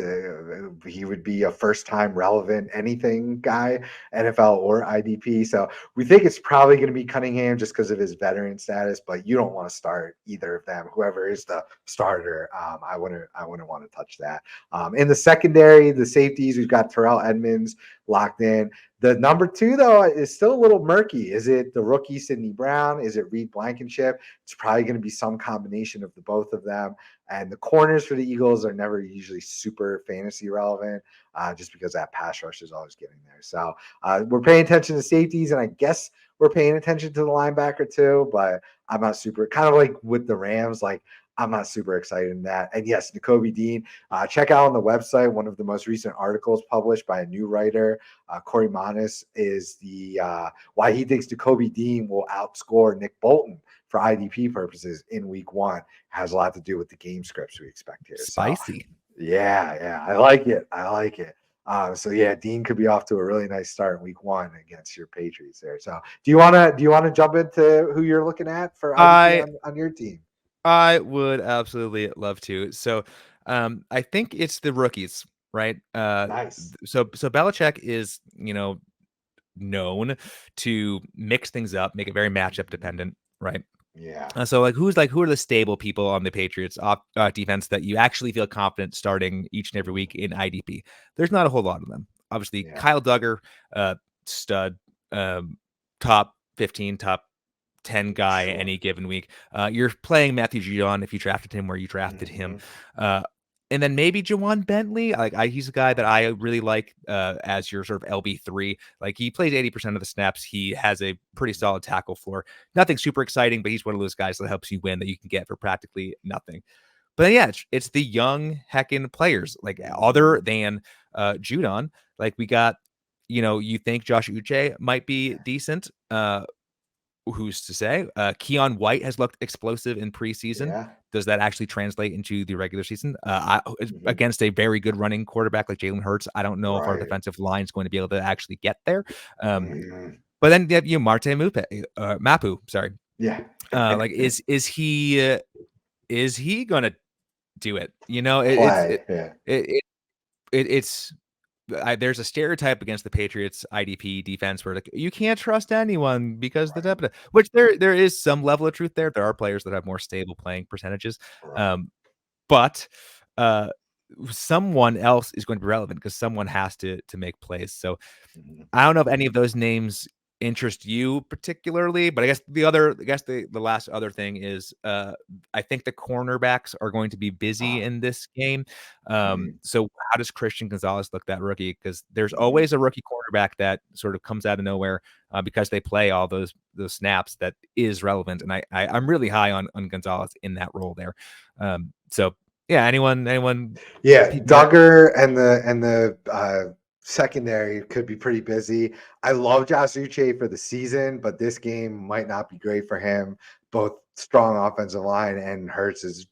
He would be a first-time relevant anything guy, NFL or IDP. So we think it's probably going to be Cunningham just because of his veteran status, but you don't want to start either of them. Whoever is the starter, I wouldn't want to touch that. In the secondary, the safeties, we've got Terrell Edmonds locked in. The number 2, though, is still a little murky. Is it the rookie Sidney Brown? Is it Reed Blankenship? It's probably going to be some combination of the both of them. And the corners for the Eagles are never usually super fantasy relevant just because that pass rush is always getting there. So we're paying attention to safeties, and I guess we're paying attention to the linebacker too, but I'm not super, kind of like with the Rams, like I'm not super excited in that. And yes, Nakobe Dean, check out on the website one of the most recent articles published by a new writer, Corey Manis, is the why he thinks Nakobe Dean will outscore Nick Bolton for IDP purposes in week 1. Has a lot to do with the game scripts we expect here.
Spicy.
So, yeah, I like it. Dean could be off to a really nice start in week 1 against your Patriots there. So do you want to jump into who you're looking at for IDP on your team?
I would absolutely love to. So I think it's the rookies, right?
Nice.
So Belichick is, known to mix things up, make it very matchup dependent, right?
Yeah.
So who are the stable people on the Patriots defense that you actually feel confident starting each and every week in IDP? There's not a whole lot of them. Obviously, Kyle Duggar, stud, top 15, top 10 guy any given week. You're playing Matthew Judon if you drafted him where you drafted him. And then maybe Jawan Bentley. He's a guy that I really like as your sort of LB3. Like he plays 80% of the snaps. He has a pretty solid tackle floor. Nothing super exciting, but he's one of those guys that helps you win that you can get for practically nothing. But then, it's the young heckin' players, like other than Judon. Like we got, you think Josh Uche might be decent. who's to say? Keon White has looked explosive in preseason.
Yeah.
Does that actually translate into the regular season?
Mhm.
Against a very good running quarterback like Jalen Hurts, I don't know if our
Right.
defensive line is going to be able to actually get there.
Mhm.
But then you have Marte Mapu, sorry.
Yeah.
Like is he gonna do it? You know,
Play. Yeah.
it's there's a stereotype against the Patriots IDP defense where like you can't trust anyone because the
Right.
depth, which there is some level of truth there. There are players that have more stable playing percentages,
Right.
but uh, someone else is going to be relevant because someone has to make plays. So
Mhm.
I don't know if any of those names interest you particularly, but I guess the last other thing is I think the cornerbacks are going to be busy
Ah,
in this game.
mhm.
So how does Christian Gonzalez look, that rookie? Because there's
Mhm.
always a rookie cornerback that sort of comes out of nowhere because they play all those snaps that is relevant, and I'm really high on Gonzalez in that role there. So yeah, anyone
Yeah,
peeping your
Duggar and the secondary could be pretty busy. I love Josh Uche for the season, but this game might not be great for him. Both strong offensive line and Hurts is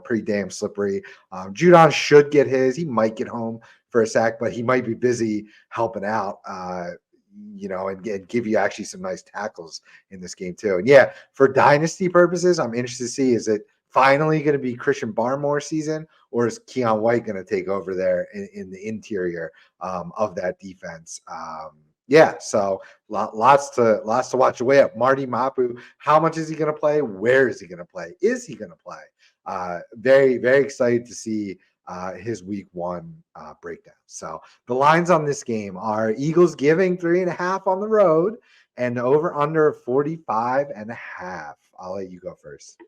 pretty damn slippery. Judon should get his. He might get home for a sack, but he might be busy helping out. And give you actually some nice tackles in this game too. And yeah, for dynasty purposes, I'm interested to see, is it finally going to be Christian Barmore season, or is Keon White going to take over there in the interior of that defense? Yeah, so lots to watch away up. Marty Mapu, how much is he going to play? Where is he going to play? Is he going to play? Very, very excited to see his week one breakdown. So the lines on this game are Eagles giving 3.5 on the road and over under 45.5. I'll let you go first.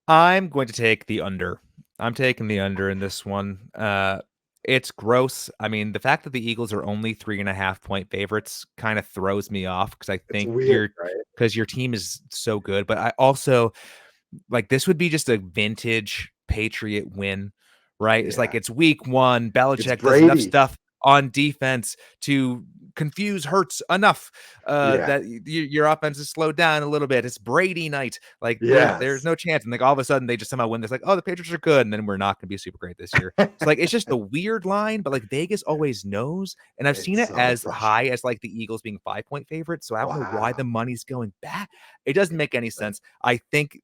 I'm going to take the under. I'm taking the under in this one. It's gross. I mean, the fact that the Eagles are only 3.5 point favorites kind of throws me off because I
It's
think
weird, right?
because your team is so good. But I also like this would be just a vintage Patriot win, right? It's like
Yeah.
it's week one.
It's
Belichick does enough
Brady.
stuff on defense to confuse Hurts enough
Yeah.
that your offense is slowed down a little bit. It's Brady night. Like there's
Yes.
no chance. And like all of a sudden they just somehow win this. Like, oh, the Patriots are good, and then we're not gonna be super great this year. So like it's just a weird line, but like Vegas always knows. And I've seen
It's
it
so
as high
frustrating.
as like the Eagles being 5 point favorites. So I don't know why
Wow.
the money's going back. It doesn't make any
Interesting.
sense. I think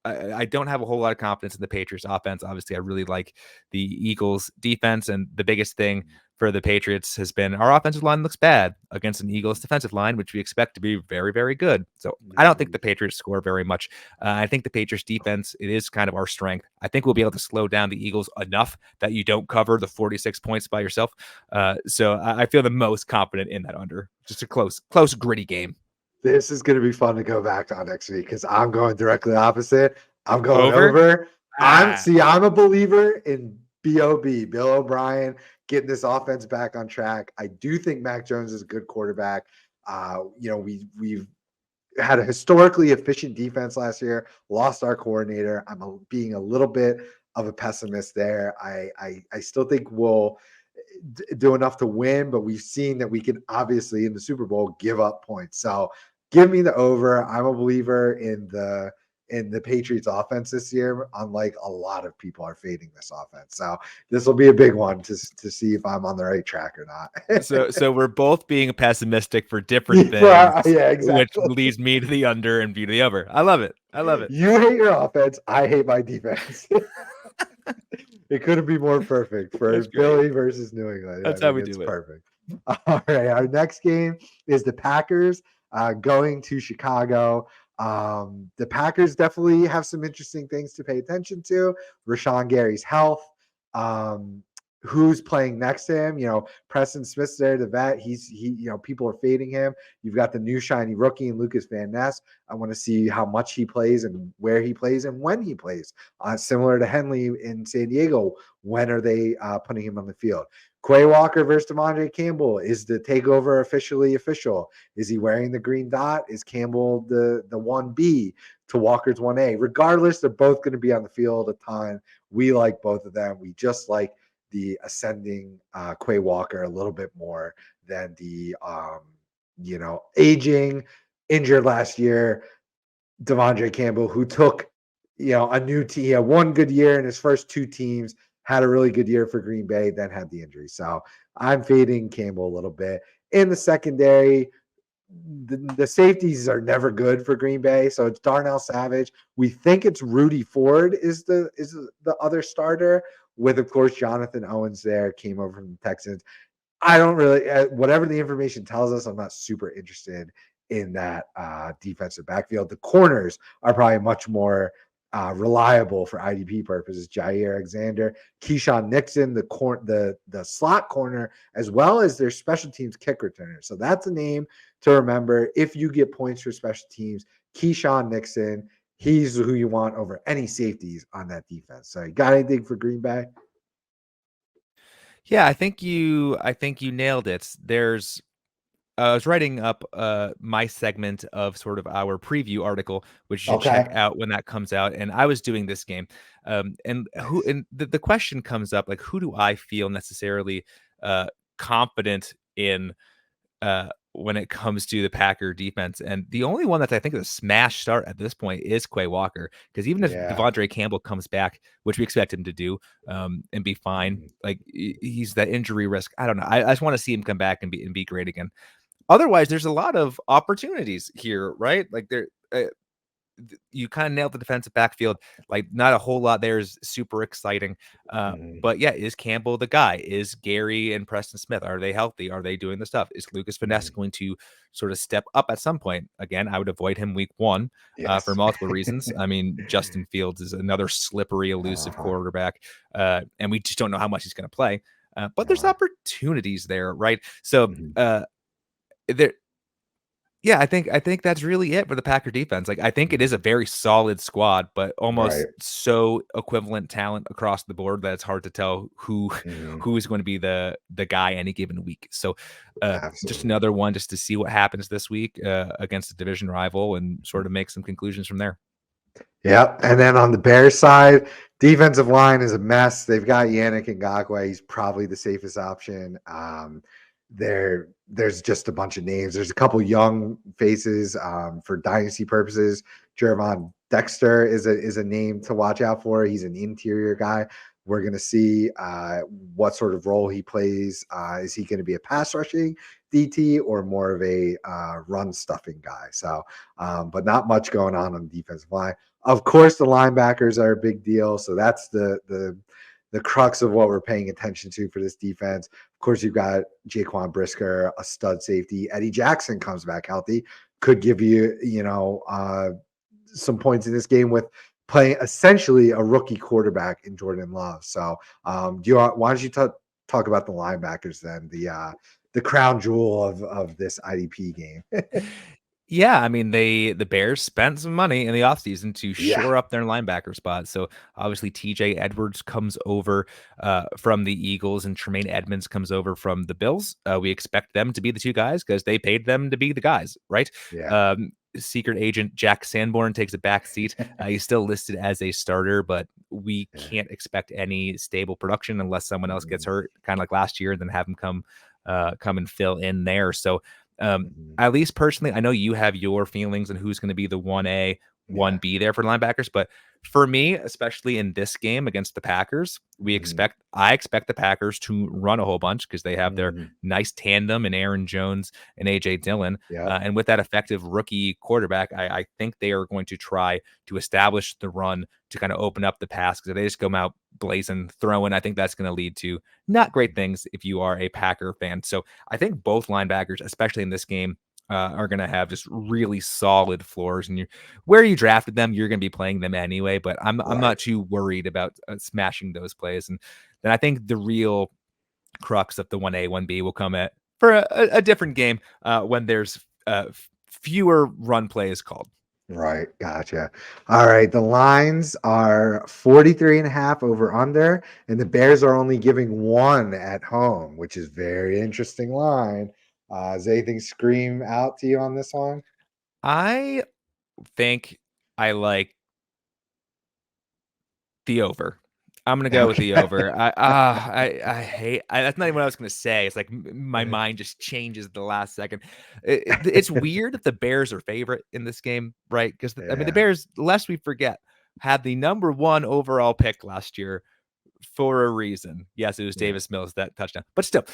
I don't have a whole lot of confidence in the Patriots offense. Obviously, I really like the Eagles defense. And the biggest thing for the Patriots has been our offensive line looks bad against an Eagles defensive line, which we expect to be very, very good. So I don't think
Mhm.
the Patriots score very much. I think the Patriots defense, it is kind of our strength. I think we'll be able to slow down the Eagles enough that you don't cover the 46 points by yourself. So I feel the most confident in that under. Just a close, gritty game.
This is going to be fun to go back on next week because I'm going directly opposite. I'm going
Over?
over.
Ah,
I'm a believer in Bob Bill O'Brien getting this offense back on track. I do think Mac Jones is a good quarterback. We've had a historically efficient defense last year. Lost our coordinator. Being a little bit of a pessimist there. I still think we'll do enough to win, but we've seen that we can obviously in the Super Bowl give up points. So give me the over. I'm a believer in the Patriots offense this year, unlike a lot of people are fading this offense. So this will be a big one to see if I'm on the right track or not.
so we're both being pessimistic for different things,
Yeah,
which
exactly.
leads me to the under and you to the over. I love it. I love it.
You hate your offense. I hate my defense. It couldn't be more perfect for
That's great.
Philly versus New England. I
That's how
think
we
it's
do it.
perfect. All right. Our next game is the Packers going to Chicago. The Packers definitely have some interesting things to pay attention to. Rashawn Gary's health. Um, who's playing next to him? Preston Smith's there, the vet. People are fading him. You've got the new shiny rookie and Lucas Van Ness. I want to see how much he plays and where he plays and when he plays. Similar to Henley in San Diego, when are they putting him on the field? Quay Walker versus Devondre Campbell. Is the takeover officially official? Is he wearing the green dot? Is Campbell the 1B to Walker's 1A? Regardless, they're both going to be on the field a ton. We like both of them. We just like the ascending Quay Walker a little bit more than the aging injured last year, Devondre Campbell, who took, a new team. He had one good year in his first two teams, had a really good year for Green Bay, then had the injury. So I'm fading Campbell a little bit. In the secondary, the safeties are never good for Green Bay. So it's Darnell Savage. We think it's Rudy Ford is the other starter, with, of course, Jonathan Owens there, came over from the Texans. I don't really, whatever the information tells us, I'm not super interested in that defensive backfield. The corners are probably much more reliable for IDP purposes. Jair Alexander, Keyshawn Nixon, the slot corner, as well as their special teams kick returner. So that's a name to remember. If you get points for special teams, Keyshawn Nixon, he's who you want over any safeties on that defense. So you got anything for Green Bay?
Yeah, I think you nailed it. I was writing up my segment of sort of our preview article, which you should check
Okay.
out when that comes out. And I was doing this game.
Nice.
And the question comes up, like, who do I feel necessarily confident in when it comes to the Packer defense? And the only one that I think is a smash start at this point is Quay Walker, because even if
Yeah.
Devondre Campbell comes back, which we expect him to do, and be fine,
Mhm.
like he's that injury risk. I don't know. I just want to see him come back and be great again. Otherwise, there's a lot of opportunities here, right? Like you kind of nailed the defensive backfield. Like, not a whole lot there is super exciting.
Mhm.
But yeah, is Campbell the guy? Is Gary and Preston Smith, are they healthy? Are they doing the stuff? Is Lucas Finesse
Mhm.
going to sort of step up at some point? Again, I would avoid him week one for
Yes.
multiple reasons. I mean, Justin Fields is another slippery, elusive
Uh-huh.
quarterback, and we just don't know how much he's going to play. But there's
Uh-huh.
opportunities there, right? So
Mhm.
there, yeah, I think that's really it for the Packer defense. Like, I think it is a
Mhm.
very solid squad, but
Right.
almost so equivalent talent across the board that it's hard to tell who
Mhm.
who is going to be the guy any given week. So, just
Absolutely.
another one just to see what happens this week against a division rival and sort of make some conclusions from there.
Yep. And then on the Bears side, defensive line is a mess. They've got Yannick Ngakoue. He's probably the safest option. There's just a bunch of names. There's a couple young faces for dynasty purposes. Jervon Dexter is a name to watch out for. He's an interior guy. We're going to see what sort of role he plays. Is he going to be a pass rushing DT or more of a run stuffing guy? So, but not much going on the defensive line. Of course, the linebackers are a big deal. So that's the crux of what we're paying attention to for this defense. Of course, you've got Jaquan Brisker, a stud safety. Eddie Jackson comes back healthy, could give you, some points in this game with playing essentially a rookie quarterback in Jordan Love. So, why don't you talk about the linebackers then, the crown jewel of this IDP game?
Yeah, I mean, the Bears spent some money in the offseason to
Yeah,
shore up their linebacker spot. So obviously TJ Edwards comes over from the Eagles and Tremaine Edmonds comes over from the Bills. We expect them to be the two guys because they paid them to be the guys, right?
yeah.
Secret agent Jack Sanborn takes a back seat. He's still listed as a starter, but we
Yeah.
can't expect any stable production unless someone else gets
Mhm,
hurt, kind of like last year, and then have him come and fill in there. So
mhm.
at least personally, I know you have your feelings on who's going to be the 1A,
Yeah.
1B there for linebackers, but for me, especially in this game against the Packers,
Mhm,
I expect the Packers to run a whole bunch because they have their
mhm.
nice tandem in Aaron Jones and AJ Dillon.
Yep.
And with that effective rookie quarterback, I think they are going to try to establish the run to kind of open up the pass, because if they just come out blazing, throwing, I think that's going to lead to not great things if you are a Packer fan. So I think both linebackers, especially in this game, are going to have just really solid floors. And where you drafted them, you're going to be playing them anyway. But I'm
Right.
not too worried about smashing those plays. And then I think the real crux of the 1A 1B will come at for a different game when there's fewer run plays called.
Right. Gotcha. All right. The lines are 43.5 over under, and the Bears are only giving one at home, which is very interesting line. Does anything scream out to you on this one?
I think I like the over. I'm gonna go with the
Okay.
over. I hate. That's not even what I was gonna say. It's like my mind just changes at the last second. It's weird that the Bears are favorite in this game, right? Because I mean, the
Yeah.
Bears, lest we forget, had the number 1 overall pick last year for a reason. Yes, it was
Yeah.
Davis Mills that touchdown, but still,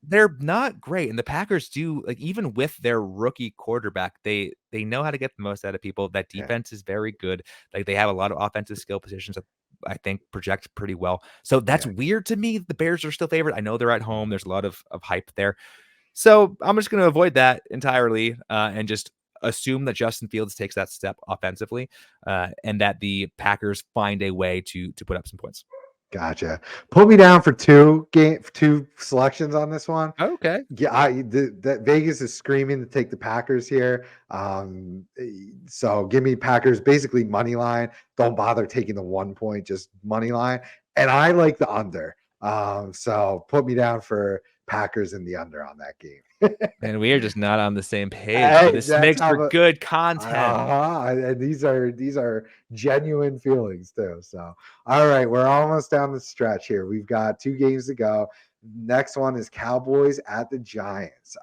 they're not great. And the Packers do, like, even with their rookie quarterback, they know how to get the most out of people. That
Yeah.
defense is very good. Like, they have a lot of offensive skill positions that I think project pretty well. So that's
Yeah.
weird to me. The Bears are still favored. I know they're at home. There's a lot of hype there. So I'm just going to avoid that entirely and just assume that Justin Fields takes that step offensively and that the Packers find a way to put up some points.
Gotcha. Put me down for two selections on this one.
Okay.
Yeah, that Vegas is screaming to take the Packers here. So give me Packers basically money line. Don't bother taking the 1 point, just money line. And I like the under. So put me down for Packers in the under on that game.
And we are just not on the same page, but
Hey,
this
that's
makes
how
for
the
good content.
and these are genuine feelings too. So, all right, we're almost down the stretch here. We've got 2 games to go. Next one is Cowboys at the Giants.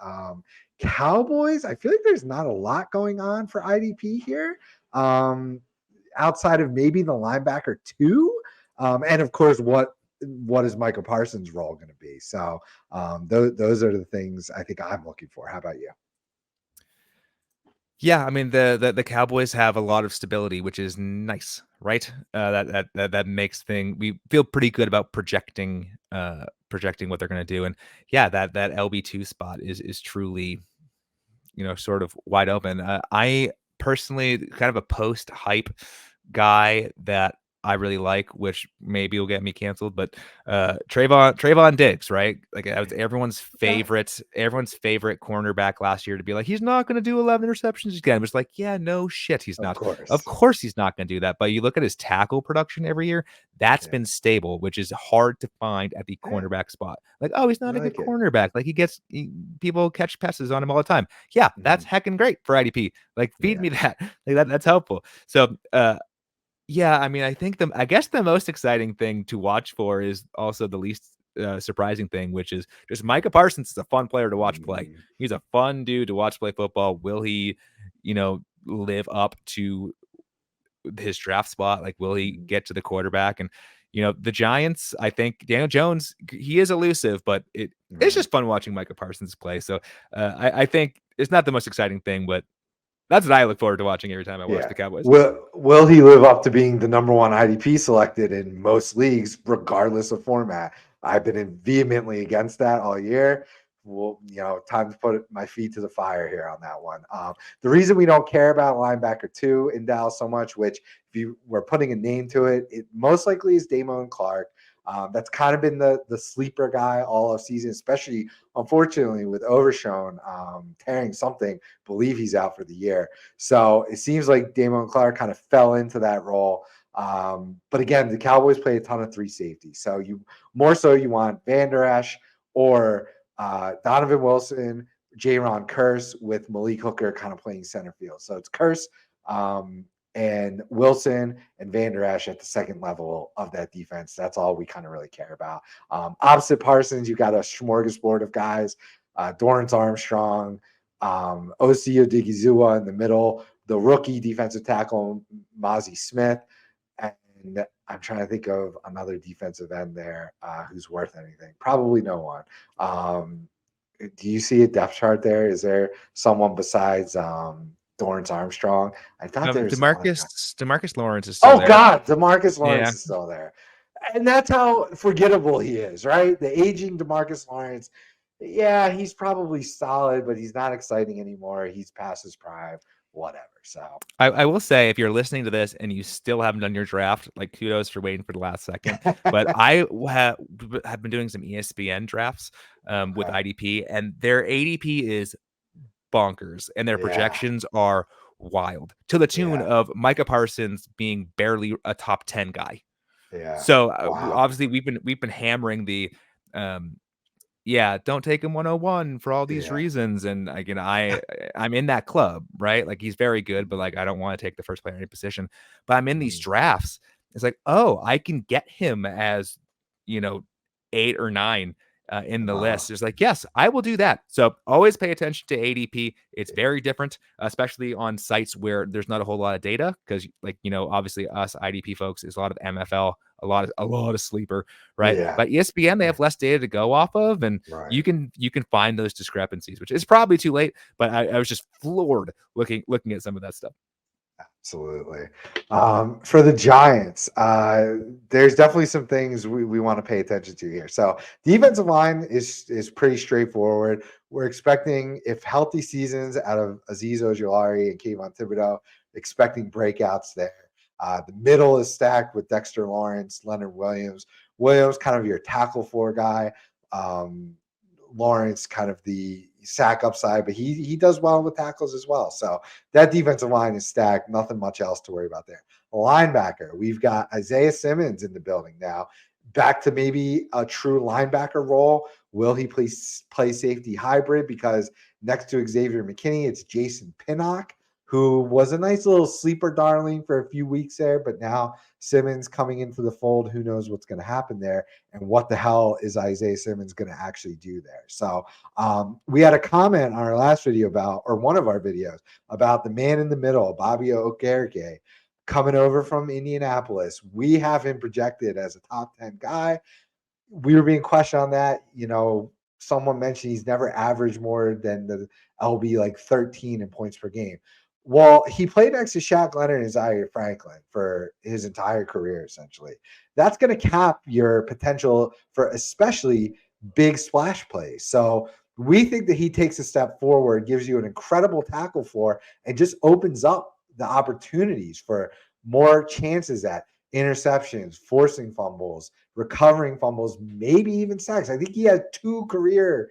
Cowboys, I feel like there's not a lot going on for IDP here, outside of maybe the linebacker 2, and of course what is Michael Parsons' role going to be? So those are the things I think I'm looking for. How about you?
Yeah, I mean the Cowboys have a lot of stability, which is nice, right? That makes we feel pretty good about projecting what they're going to do, and yeah, that LB2 spot is truly sort of wide open. I personally kind of a post hype guy that I really like, which maybe will get me canceled, but Trayvon Diggs, right? Like that was everyone's favorite cornerback last year to be like, he's not going to do 11 interceptions again. It was like, yeah, no shit, he's
Of
not. Of
course.
course, he's not going to do that. But you look at his tackle production every year, that's
Yeah.
been stable, which is hard to find at the
Yeah,
cornerback spot. Like, oh, he's
I
not a good
like it.
cornerback. Like people catch passes on him all the time. Yeah, that's
Mhm.
heckin' great for IDP. Like, feed
Yeah.
me that. Like that's helpful. So, yeah, I mean, I guess the most exciting thing to watch for is also the least surprising thing, which is just Micah Parsons is a fun player to watch play.
Mhm.
He's a fun dude to watch play football. Will he, live up to his draft spot? Like, will he
Mhm.
get to the quarterback? And the Giants, I think Daniel Jones, he is elusive, but it's
Right.
just fun watching Micah Parsons play. So I think it's not the most exciting thing, but that's what I look forward to watching every time I watch
Yeah.
the Cowboys.
Will he live up to being the number 1 IDP selected in most leagues, regardless of format? I've been vehemently against that all year. Well, time to put my feet to the fire here on that one. The reason we don't care about linebacker 2 in Dallas so much, which if you were putting a name to it, it most likely is Damone Clark. That's kind of been the sleeper guy all of season, especially unfortunately with Overshown tearing something. Believe he's out for the year. So it seems like Damone Clark kind of fell into that role. But again, the Cowboys play a ton of 3 safeties. So you want Van Der Esch or Donovan Wilson, Jaron Curse with Malik Hooker kind of playing center field. So it's Curse and Wilson and Van Der Esch at the second level of that defense. That's all we kind of really care about. Opposite Parsons, you got a smorgasbord of guys. Dorrance Armstrong, Osio Digizua in the middle, the rookie defensive tackle, Mozzie Smith. And I'm trying to think of another defensive end there who's worth anything. Probably no one. Do you see a depth chart there? Is there someone besides Dorrance Armstrong? I thought there's other guys.
Demarcus Lawrence is still
Oh
there.
God, Demarcus Lawrence
Yeah.
is still there. And that's how forgettable he is, right? The aging Demarcus Lawrence. Yeah, he's probably solid, but he's not exciting anymore. He's past his prime, whatever. So
I will say, if you're listening to this and you still haven't done your draft, like, kudos for waiting for the last second. But I have been doing some ESPN drafts with
okay.
IDP, and their ADP is bonkers, and their
Yeah,
projections are wild, to the tune
yeah,
of Micah Parsons being barely a top 10 guy.
yeah.
So
Wow.
obviously we've been hammering the um, yeah, don't take him 101 for all these
Yeah.
reasons. And again, I'm in that club, right? Like, he's very good, but like, I don't want to take the first player in any position. But I'm in these
Mhm.
drafts, it's like, oh, I can get him as, you know, 8 or 9 in the
Wow.
list. It's like, yes, I will do that. So always pay attention to ADP. It's very different, especially on sites where there's not a whole lot of data. Because, like, you know, obviously us IDP folks is a lot of MFL, a lot of sleeper, right?
Yeah.
But ESPN, they have less data to go off of, and
Right.
you can find those discrepancies, which is probably too late. But I was just floored looking at some of that stuff.
Absolutely. For the Giants, there's definitely some things we want to pay attention to here. So defensive line is pretty straightforward. We're expecting, if healthy seasons out of Azeez Ojulari and Kayvon Thibodeau, expecting breakouts there. The middle is stacked with Dexter Lawrence, Leonard Williams. Williams, kind of your tackle for guy. Lawrence, kind of the sack upside, but he does well with tackles as well. So that defensive line is stacked. Nothing much else to worry about there. Linebacker, we've got Isaiah Simmons in the building now. Back to maybe a true linebacker role. Will he play safety hybrid? Because next to Xavier McKinney, it's Jason Pinnock, who was a nice little sleeper darling for a few weeks there, but now Simmons coming into the fold. Who knows what's going to happen there? And what the hell is Isaiah Simmons going to actually do there? So we had a comment on our last video about, or one of our videos, about the man in the middle, Bobby Okereke, coming over from Indianapolis. We have him projected as a top 10 guy. We were being questioned on that. You know, someone mentioned he's never averaged more than the LB like 13 in points per game. Well, he played next to Shaq Leonard and Zaire Franklin for his entire career, essentially. That's going to cap your potential for especially big splash plays. So we think that he takes a step forward, gives you an incredible tackle floor, and just opens up the opportunities for more chances at interceptions, forcing fumbles, recovering fumbles, maybe even sacks. I think he had 2 career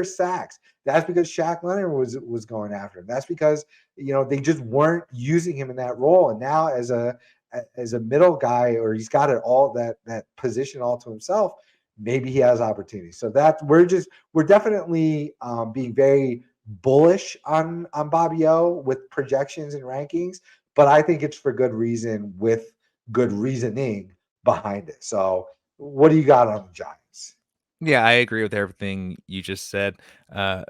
sacks. That's because Shaq Leonard was going after him. That's because, you know, they just weren't using him in that role. And now as a middle guy, or he's got it all, that position all to himself, maybe he has opportunities. So that we're definitely being very bullish on Bobby O with projections and rankings, but I think it's for good reason with good reasoning behind it. So what do you got on the Giants?
Yeah, I agree with everything you just said. Uh,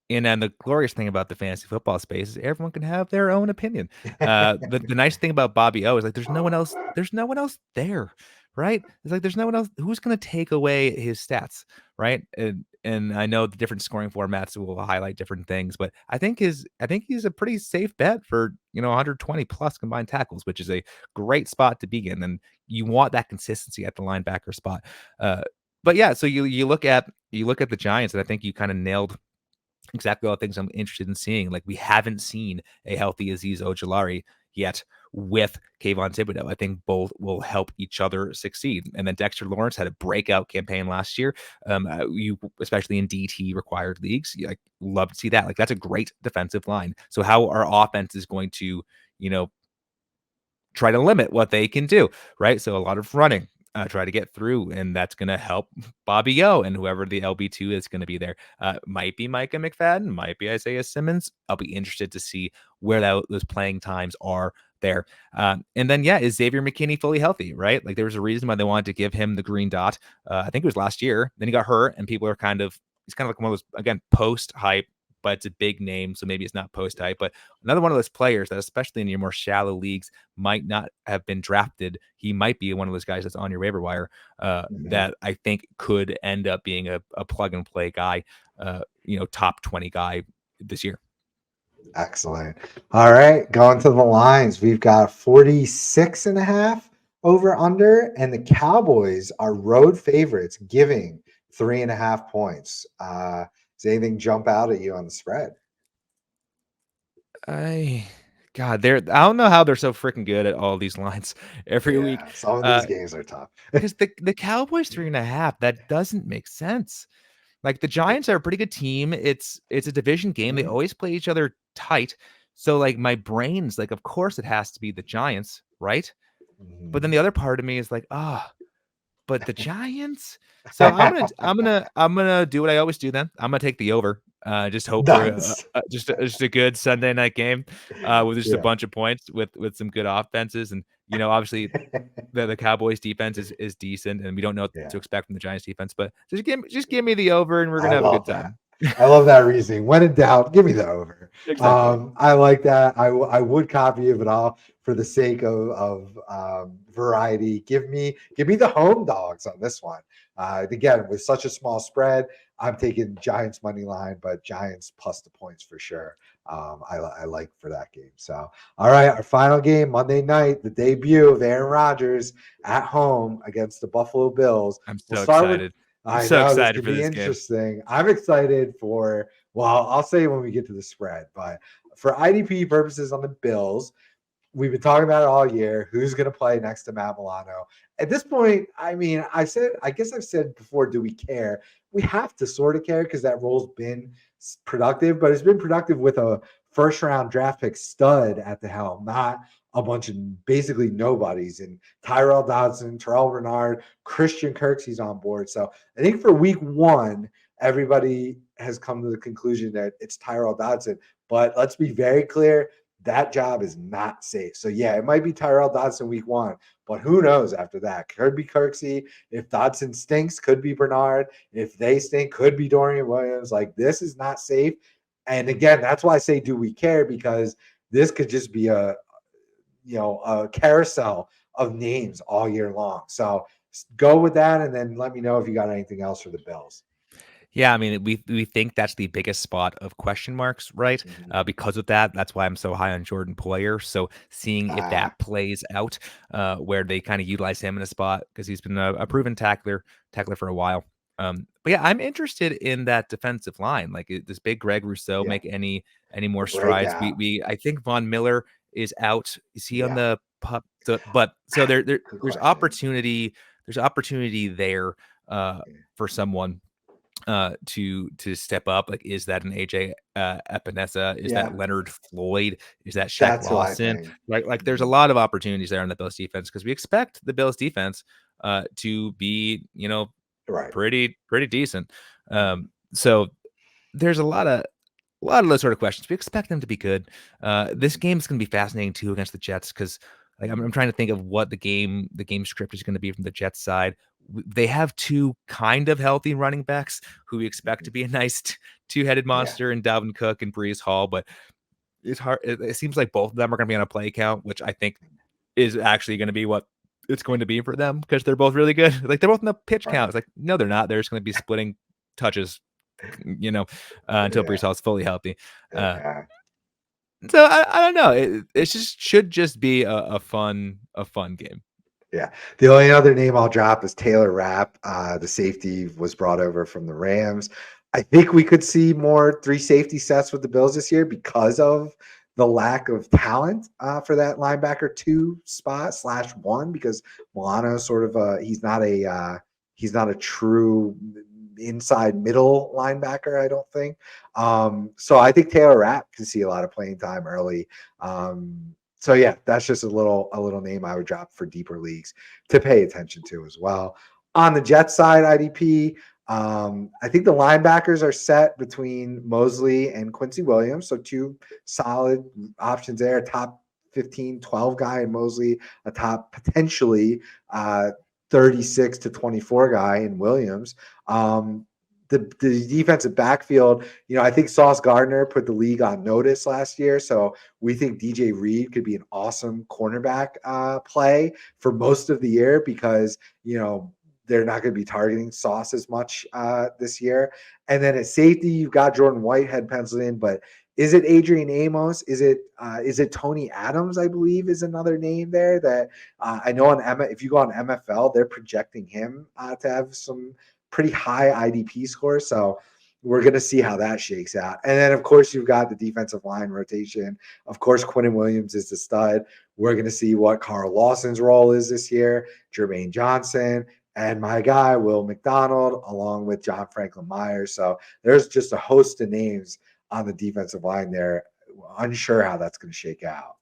and then the glorious thing about the fantasy football space is everyone can have their own opinion. The nice thing about Bobby O is like there's no one else. There's no one else there, right? It's like there's no one else who's going to take away his stats, right? And I know the different scoring formats will highlight different things, but I think he's a pretty safe bet for 120 plus combined tackles, which is a great spot to be in. And you want that consistency at the linebacker spot. But yeah, so you look at the Giants, and I think you kind of nailed exactly all the things I'm interested in seeing. Like we haven't seen a healthy Azeez Ojulari yet with Kayvon Thibodeau. I think both will help each other succeed. And then Dexter Lawrence had a breakout campaign last year. You especially in DT required leagues, you like love to see that. Like that's a great defensive line. So how our offense is going to, try to limit what they can do, right? So a lot of running, try to get through, and that's going to help Bobby O and whoever the LB2 is going to be there. Might be Micah McFadden, might be Isaiah Simmons. I'll be interested to see where those playing times are there. And then, is Xavier McKinney fully healthy, right? Like there was a reason why they wanted to give him the green dot. I think it was last year. Then he got hurt, and people are he's kind of like one of those, again, post hype, but it's a big name, so maybe it's not post hype. But another one of those players that, especially in your more shallow leagues, might not have been drafted. He might be one of those guys that's on your waiver wire that I think could end up being a plug and play guy, top 20 guy this year.
Excellent. All right, going to the lines. We've got 46.5 over under, and the Cowboys are road favorites, giving 3.5 points. Does anything jump out at you on the spread?
I don't know how they're so freaking good at all these lines every week.
Some of these games are tough.
Because the Cowboys 3.5, that doesn't make sense. Like the Giants are a pretty good team. It's a division game. They always play each other tight. So like my brain's like, of course it has to be the Giants, right? But then the other part of me is like, but the Giants. So I'm gonna do what I always do. Then I'm gonna take the over. Just hope for
Nice.
just a good Sunday night game with just a
Yeah.
bunch of points with some good offenses. And obviously the Cowboys defense is decent, and we don't know what
Yeah.
to expect from the Giants defense. But just give me the over, and we're
I
gonna have a good
love that.
time.
I love that reasoning. When in doubt, give me the over.
Exactly.
I like that. I would copy it, but all for the sake of variety. Give me the home dogs on this one. Again, with such a small spread, I'm taking Giants money line, but Giants plus the points for sure. I like for that game. So, all right, our final game Monday night, the debut of Aaron Rodgers at home against the Buffalo Bills.
I'm
We'll
so
start with
excited. I'm
I
so
know this
excited
could
for
be
this game.
interesting. I'm excited for, well, I'll say when we get to the spread, but for IDP purposes on the Bills, we've been talking about it all year. Who's going to play next to Matt Milano? At this point, I mean, I guess I've said before, do we care? We have to sort of care because that role's been productive, but it's been productive with a first round draft pick stud at the helm, not a bunch of basically nobodies. And Tyrell Dodson, Terrell Bernard, Christian Kirksey's on board. So I think for week one, everybody has come to the conclusion that it's Tyrell Dodson. But let's be very clear, that job is not safe. So yeah, it might be Tyrell Dodson week one, but who knows after that? Could be Kirksey. If Dodson stinks, could be Bernard. If they stink, could be Dorian Williams. Like this is not safe. And again, that's why I say, do we care? Because this could just be a carousel of names all year long. So go with that, and then let me know if you got anything else for the Bills.
Yeah, I mean, we think that's the biggest spot of question marks, right?
Mm-hmm.
Because of that, that's why I'm so high on Jordan Poyer. So seeing if that plays out, where they kind of utilize him in a spot because he's been a proven tackler for a while. But yeah, I'm interested in that defensive line. Like, does Big Greg Rousseau
Yeah,
make any more
the
strides?
breakout.
I think Von Miller is out. Is he on
Yeah,
the pup? So
good
there's
question.
opportunity. There's opportunity there
Yeah.
for someone to step up. Like, is that an AJ Epinesa? Is that
Yeah,
Leonard Floyd? Is that Shaq
that's who I
Lawson?
think.
Like there's a
Mhm.
lot of opportunities there on the Bills defense because we expect the Bills defense to be
Right.
pretty decent.
Mhm.
So there's a lot of those sort of questions. We expect them to be good. This
Mhm.
game is going to be fascinating too against the Jets because like I'm trying to think of what the game script is going to be from the Jets side. They have two kind of healthy running backs who we expect to
Mhm.
be a nice two-headed
Yeah.
monster in Dalvin Cook and Brees Hall, but it's hard. It seems like both of them are going to be on a play count, which I think is actually going to be what it's going to be for them because they're both really good. Like they're both in the pitch count.
Right.
It's like no, they're not. They're just going to be splitting touches, until
Yeah.
Brees Hall is fully healthy. Uh,
Yeah.
so I don't know. It just should just be a fun game.
Yeah. The only other name I'll drop is Taylor Rapp. The safety was brought over from the Rams. I think we could see more three safety sets with the Bills this year because of the lack of talent for that linebacker two spot slash one because Milano sort of he's not a true inside middle linebacker, I don't think. So I think Taylor Rapp can see a lot of playing time early. So yeah, that's just a little name I would drop for deeper leagues to pay attention to as well. On the Jets side, IDP, I think the linebackers are set between Mosley and Quincy Williams. So two solid options there. Top 15, 12 guy in Mosley, a top potentially 36 to 24 guy in Williams. The defensive backfield, I think Sauce Gardner put the league on notice last year. So we think DJ Reed could be an awesome cornerback play for most of the year because, they're not going to be targeting Sauce as much this year. And then at safety, you've got Jordan Whitehead penciled in, but is it Adrian Amos? Is it Tony Adams? I believe is another name there that I know if you go on MFL, they're projecting him to have some pretty high IDP scores. So we're going to see how that shakes out. And then, of course, you've got the defensive line rotation. Of course, Quinnen Williams is the stud. We're going to see what Carl Lawson's role is this year, Jermaine Johnson, and my guy, Will McDonald, along with John Franklin Myers. So there's just a host of names on the defensive line there. Unsure how that's going to shake out.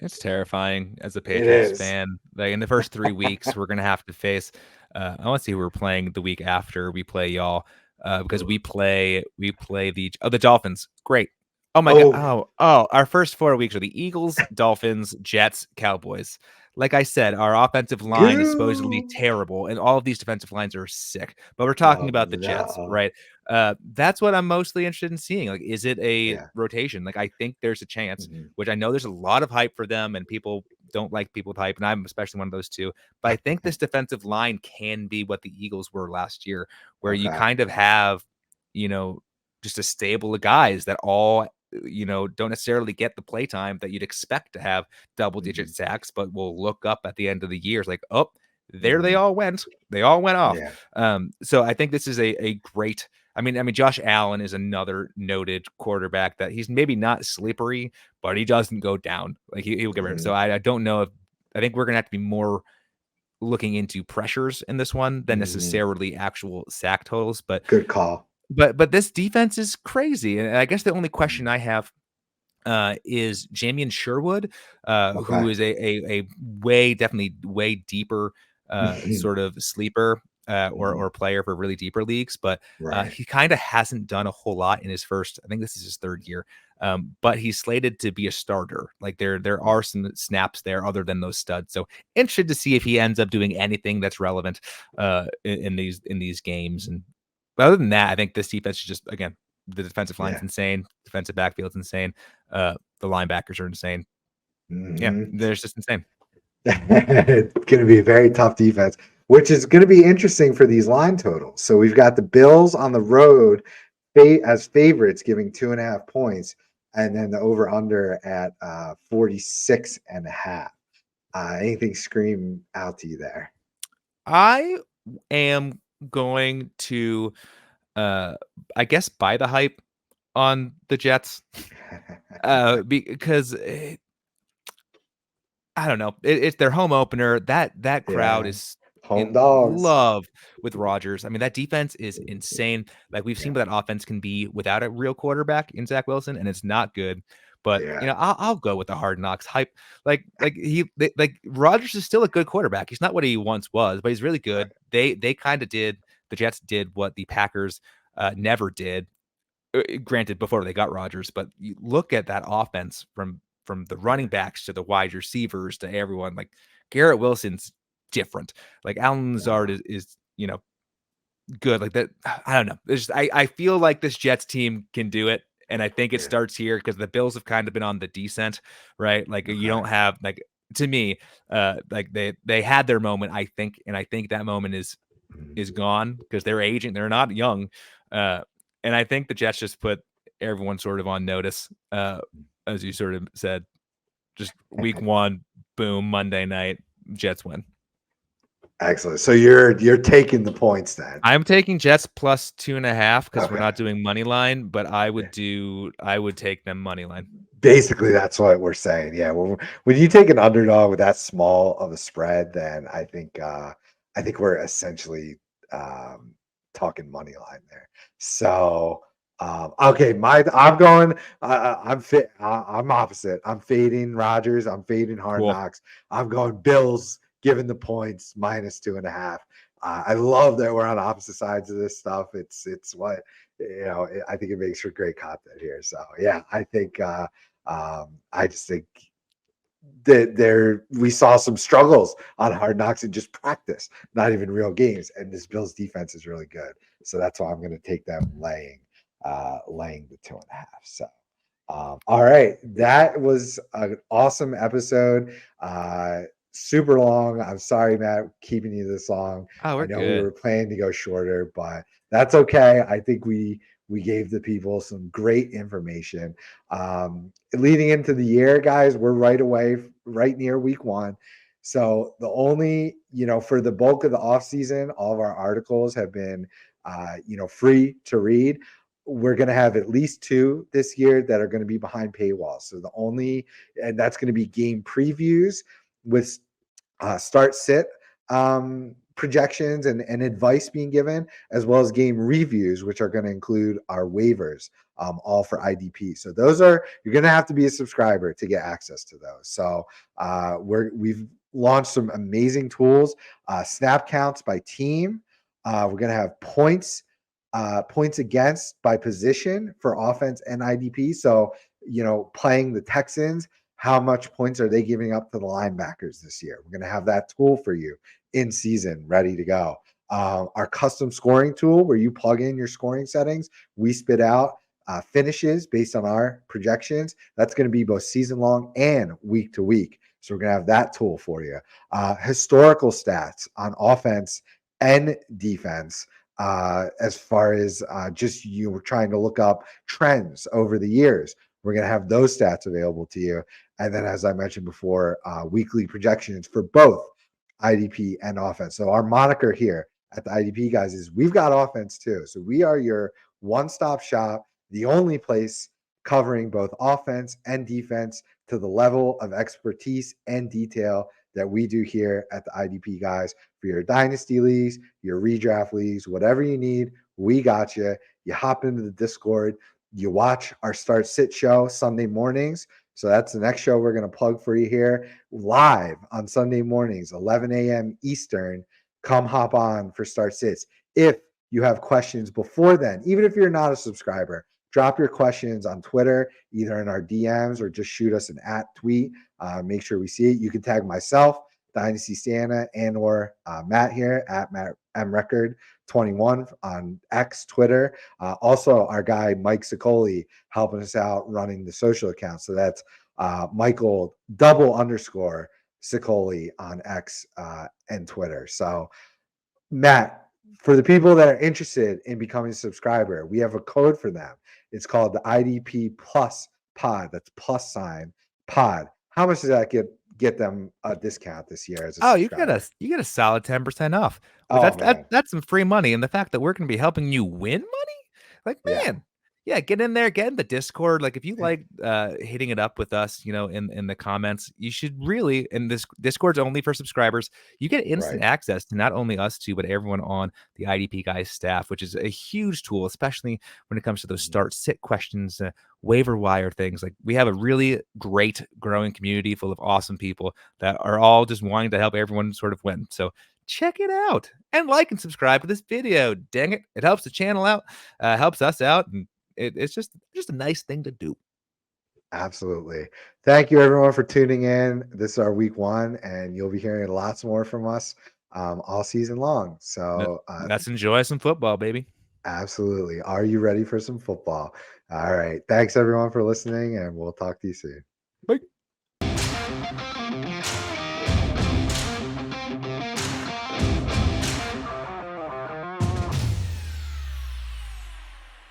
It's terrifying as a
It
Patriots
is.
fan. Like in the first 3 weeks, we're gonna have to face. I want to see who we're playing the week after we play y'all. because
Ooh.
we play the Dolphins. Great. Oh my god.
Oh,
Oh, our first 4 weeks are the Eagles, Dolphins, Jets, Cowboys. Like I said, our offensive line is supposedly
goo.
terrible, and all of these defensive lines are sick. But we're talking
Oh
about the Jets,
no.
right? That's what I'm mostly interested in seeing. Like, is it a
Yeah.
rotation? Like, I think there's a chance,
Mhm.
which I know there's a lot of hype for them, and people don't like people with hype, and I'm especially one of those two. But I think this defensive line can be what the Eagles were last year, where you
Okay.
kind of have, you know, just a stable of guys that all, don't necessarily get the play time that you'd expect to have double digit
Mhm.
sacks, but will look up at the end of the year. It's like, oh, there they
Mhm.
all went. They all went off.
Yeah.
So I think this is a great. I mean, Josh Allen is another noted quarterback that he's maybe not slippery, but he doesn't go down. Like he will get rid of. So
Mhm.
I don't know if I think we're gonna have to be more looking into pressures in this one than
Mhm.
necessarily actual sack totals. But
Good call.
but this defense is crazy. And I guess the only question
Mhm.
I have is Jamian Sherwood, who
Okay.
is a definitely way deeper
Mhm.
sort of sleeper
Mhm.
or player for really deeper leagues, but
Right.
he kind of hasn't done a whole lot in his first. I think this is his third year, but he's slated to be a starter. Like there
Mm.
are some snaps there other than those studs. So interested to see if he ends up doing anything that's relevant in these games. And but other than that, I think this defense is just again the defensive line's
Yeah.
insane, defensive backfield's insane. The linebackers are insane. Yeah,
Mhm.
they're just insane.
It's going to be a very tough defense, which is going to be interesting for these line totals. So we've got the Bills on the road as favorites, giving 2.5 points, and then the over under at 46.5. Anything scream out to you there?
I am going to, uh, I guess, buy the hype on the Jets, because I don't know. It's their home opener. That crowd
Yeah.
is
Home
in
dogs.
love with Rodgers. I mean, that defense is insane. Like we've seen
Yeah.
what that offense can be without a real quarterback in Zach Wilson, and it's not good. But
Yeah.
I'll go with the Hard Knocks hype. Like Rodgers is still a good quarterback. He's not what he once was, but he's really
Right.
good. They kind of did. The Jets did what the Packers never did, granted before they got Rodgers, but you look at that offense from the running
Yeah.
backs to the wide receivers to everyone. Like Garrett Wilson's different. Like Alan Lazard
Wow.
is good. Like that. I don't know. I feel like this Jets team can do it. And I think it
Yeah.
starts here because the Bills have kind of been on the descent, right? Like you
Okay.
don't have like to me, like they had their moment, I think, and I think that moment is
Mhm.
gone because they're aging. They're not young. Uh, and I think the Jets just put everyone sort of on notice, as you sort of said, just week one, boom, Monday night, Jets win.
Excellent. So you're taking the points then.
I'm taking Jets plus 2.5 because we're
Okay.
not doing money line, but
Yeah.
I would take them money line.
Basically, that's what we're saying. Yeah. When you take an underdog with that small of a spread, then I think we're essentially um, talking money line there. So okay, I'm going. I'm opposite. I'm fading Rodgers. I'm fading Hard
Cool.
Knocks. I'm going Bills, giving the points -2.5. I love that we're on opposite sides of this stuff. It's what I think it makes for great content here. So yeah, I think I just think that we saw some struggles on Hard Knocks in just practice, not even real games. And this Bills defense is really good, so that's why I'm going to take them laying the 2.5. So. All right, that was an awesome episode. Super long. I'm sorry, Matt, keeping you this long.
Oh,
I
we're
know we
good.
were planning to go shorter, but that's okay. I think we gave the people some great information. Leading into the year, guys, we're right near week one. So the only, for the bulk of the off season, all of our articles have been, free to read. We're going to have at least two this year that are going to be behind paywalls. So and that's going to be game previews with start sit projections and advice being given, as well as game reviews, which are going to include our waivers, all for IDP. So you're going to have to be a subscriber to get access to those. So we've launched some amazing tools, snap counts by team. We're going to have points points against by position for offense and IDP. So, playing the Texans, how much points are they giving up to the linebackers this year? We're going to have that tool for you in season, ready to go. Our custom scoring tool, where you plug in your scoring settings, we spit out finishes based on our projections. That's going to be both season long and week to week. So we're going to have that tool for you. Historical stats on offense and defense, as far as just you were trying to look up trends over the years. We're going to have those stats available to you. And then, as I mentioned before, weekly projections for both IDP and offense. So our moniker here at the IDP guys is we've got offense too. So we are your one-stop shop, the only place covering both offense and defense to the level of expertise and detail that we do here at the IDP guys. For your dynasty leagues, your redraft leagues, whatever you need, we got you. You hop into the Discord, you watch our Start Sit show Sunday mornings. So that's the next show we're going to plug for you here live on Sunday mornings, 11 a.m. Eastern. Come hop on for Start Sits. If you have questions before then, even if you're not a subscriber, drop your questions on Twitter, either in our DMs or just shoot us an @tweet. Make sure we see it. You can tag myself, Dynasty Santa, and or Matt here at Matt M Record 21 on X, Twitter. Also, our guy Mike Sicoli helping us out running the social account. So that's Michael __ Sicoli on X and Twitter. So, Matt, for the people that are interested in becoming a subscriber, we have a code for them. It's called the IDP Plus Pod. That's plus sign pod. How much does that get them a discount this year as a subscriber?
You get a solid 10% off. Well,
Oh man,
that's some free money, and the fact that we're going to be helping you win money, like,
yeah,
man, yeah, get in there, get in the Discord. Like, if you like hitting it up with us, in the comments, you should really. And this Discord's only for subscribers. You get instant
right.
access to not only us two, but everyone on the IDP guys staff, which is a huge tool, especially when it comes to those start sit questions, waiver wire things. Like, we have a really great growing community full of awesome people that are all just wanting to help everyone sort of win. So check it out and like and subscribe to this video. Dang it. It helps the channel out, helps us out. And it's just a nice thing to do.
Absolutely. Thank you everyone for tuning in. This is our week 1, and you'll be hearing lots more from us all season long. So
Let's enjoy some football, baby.
absolutely. Are you ready for some football? All right. Thanks everyone for listening, and we'll talk to you soon.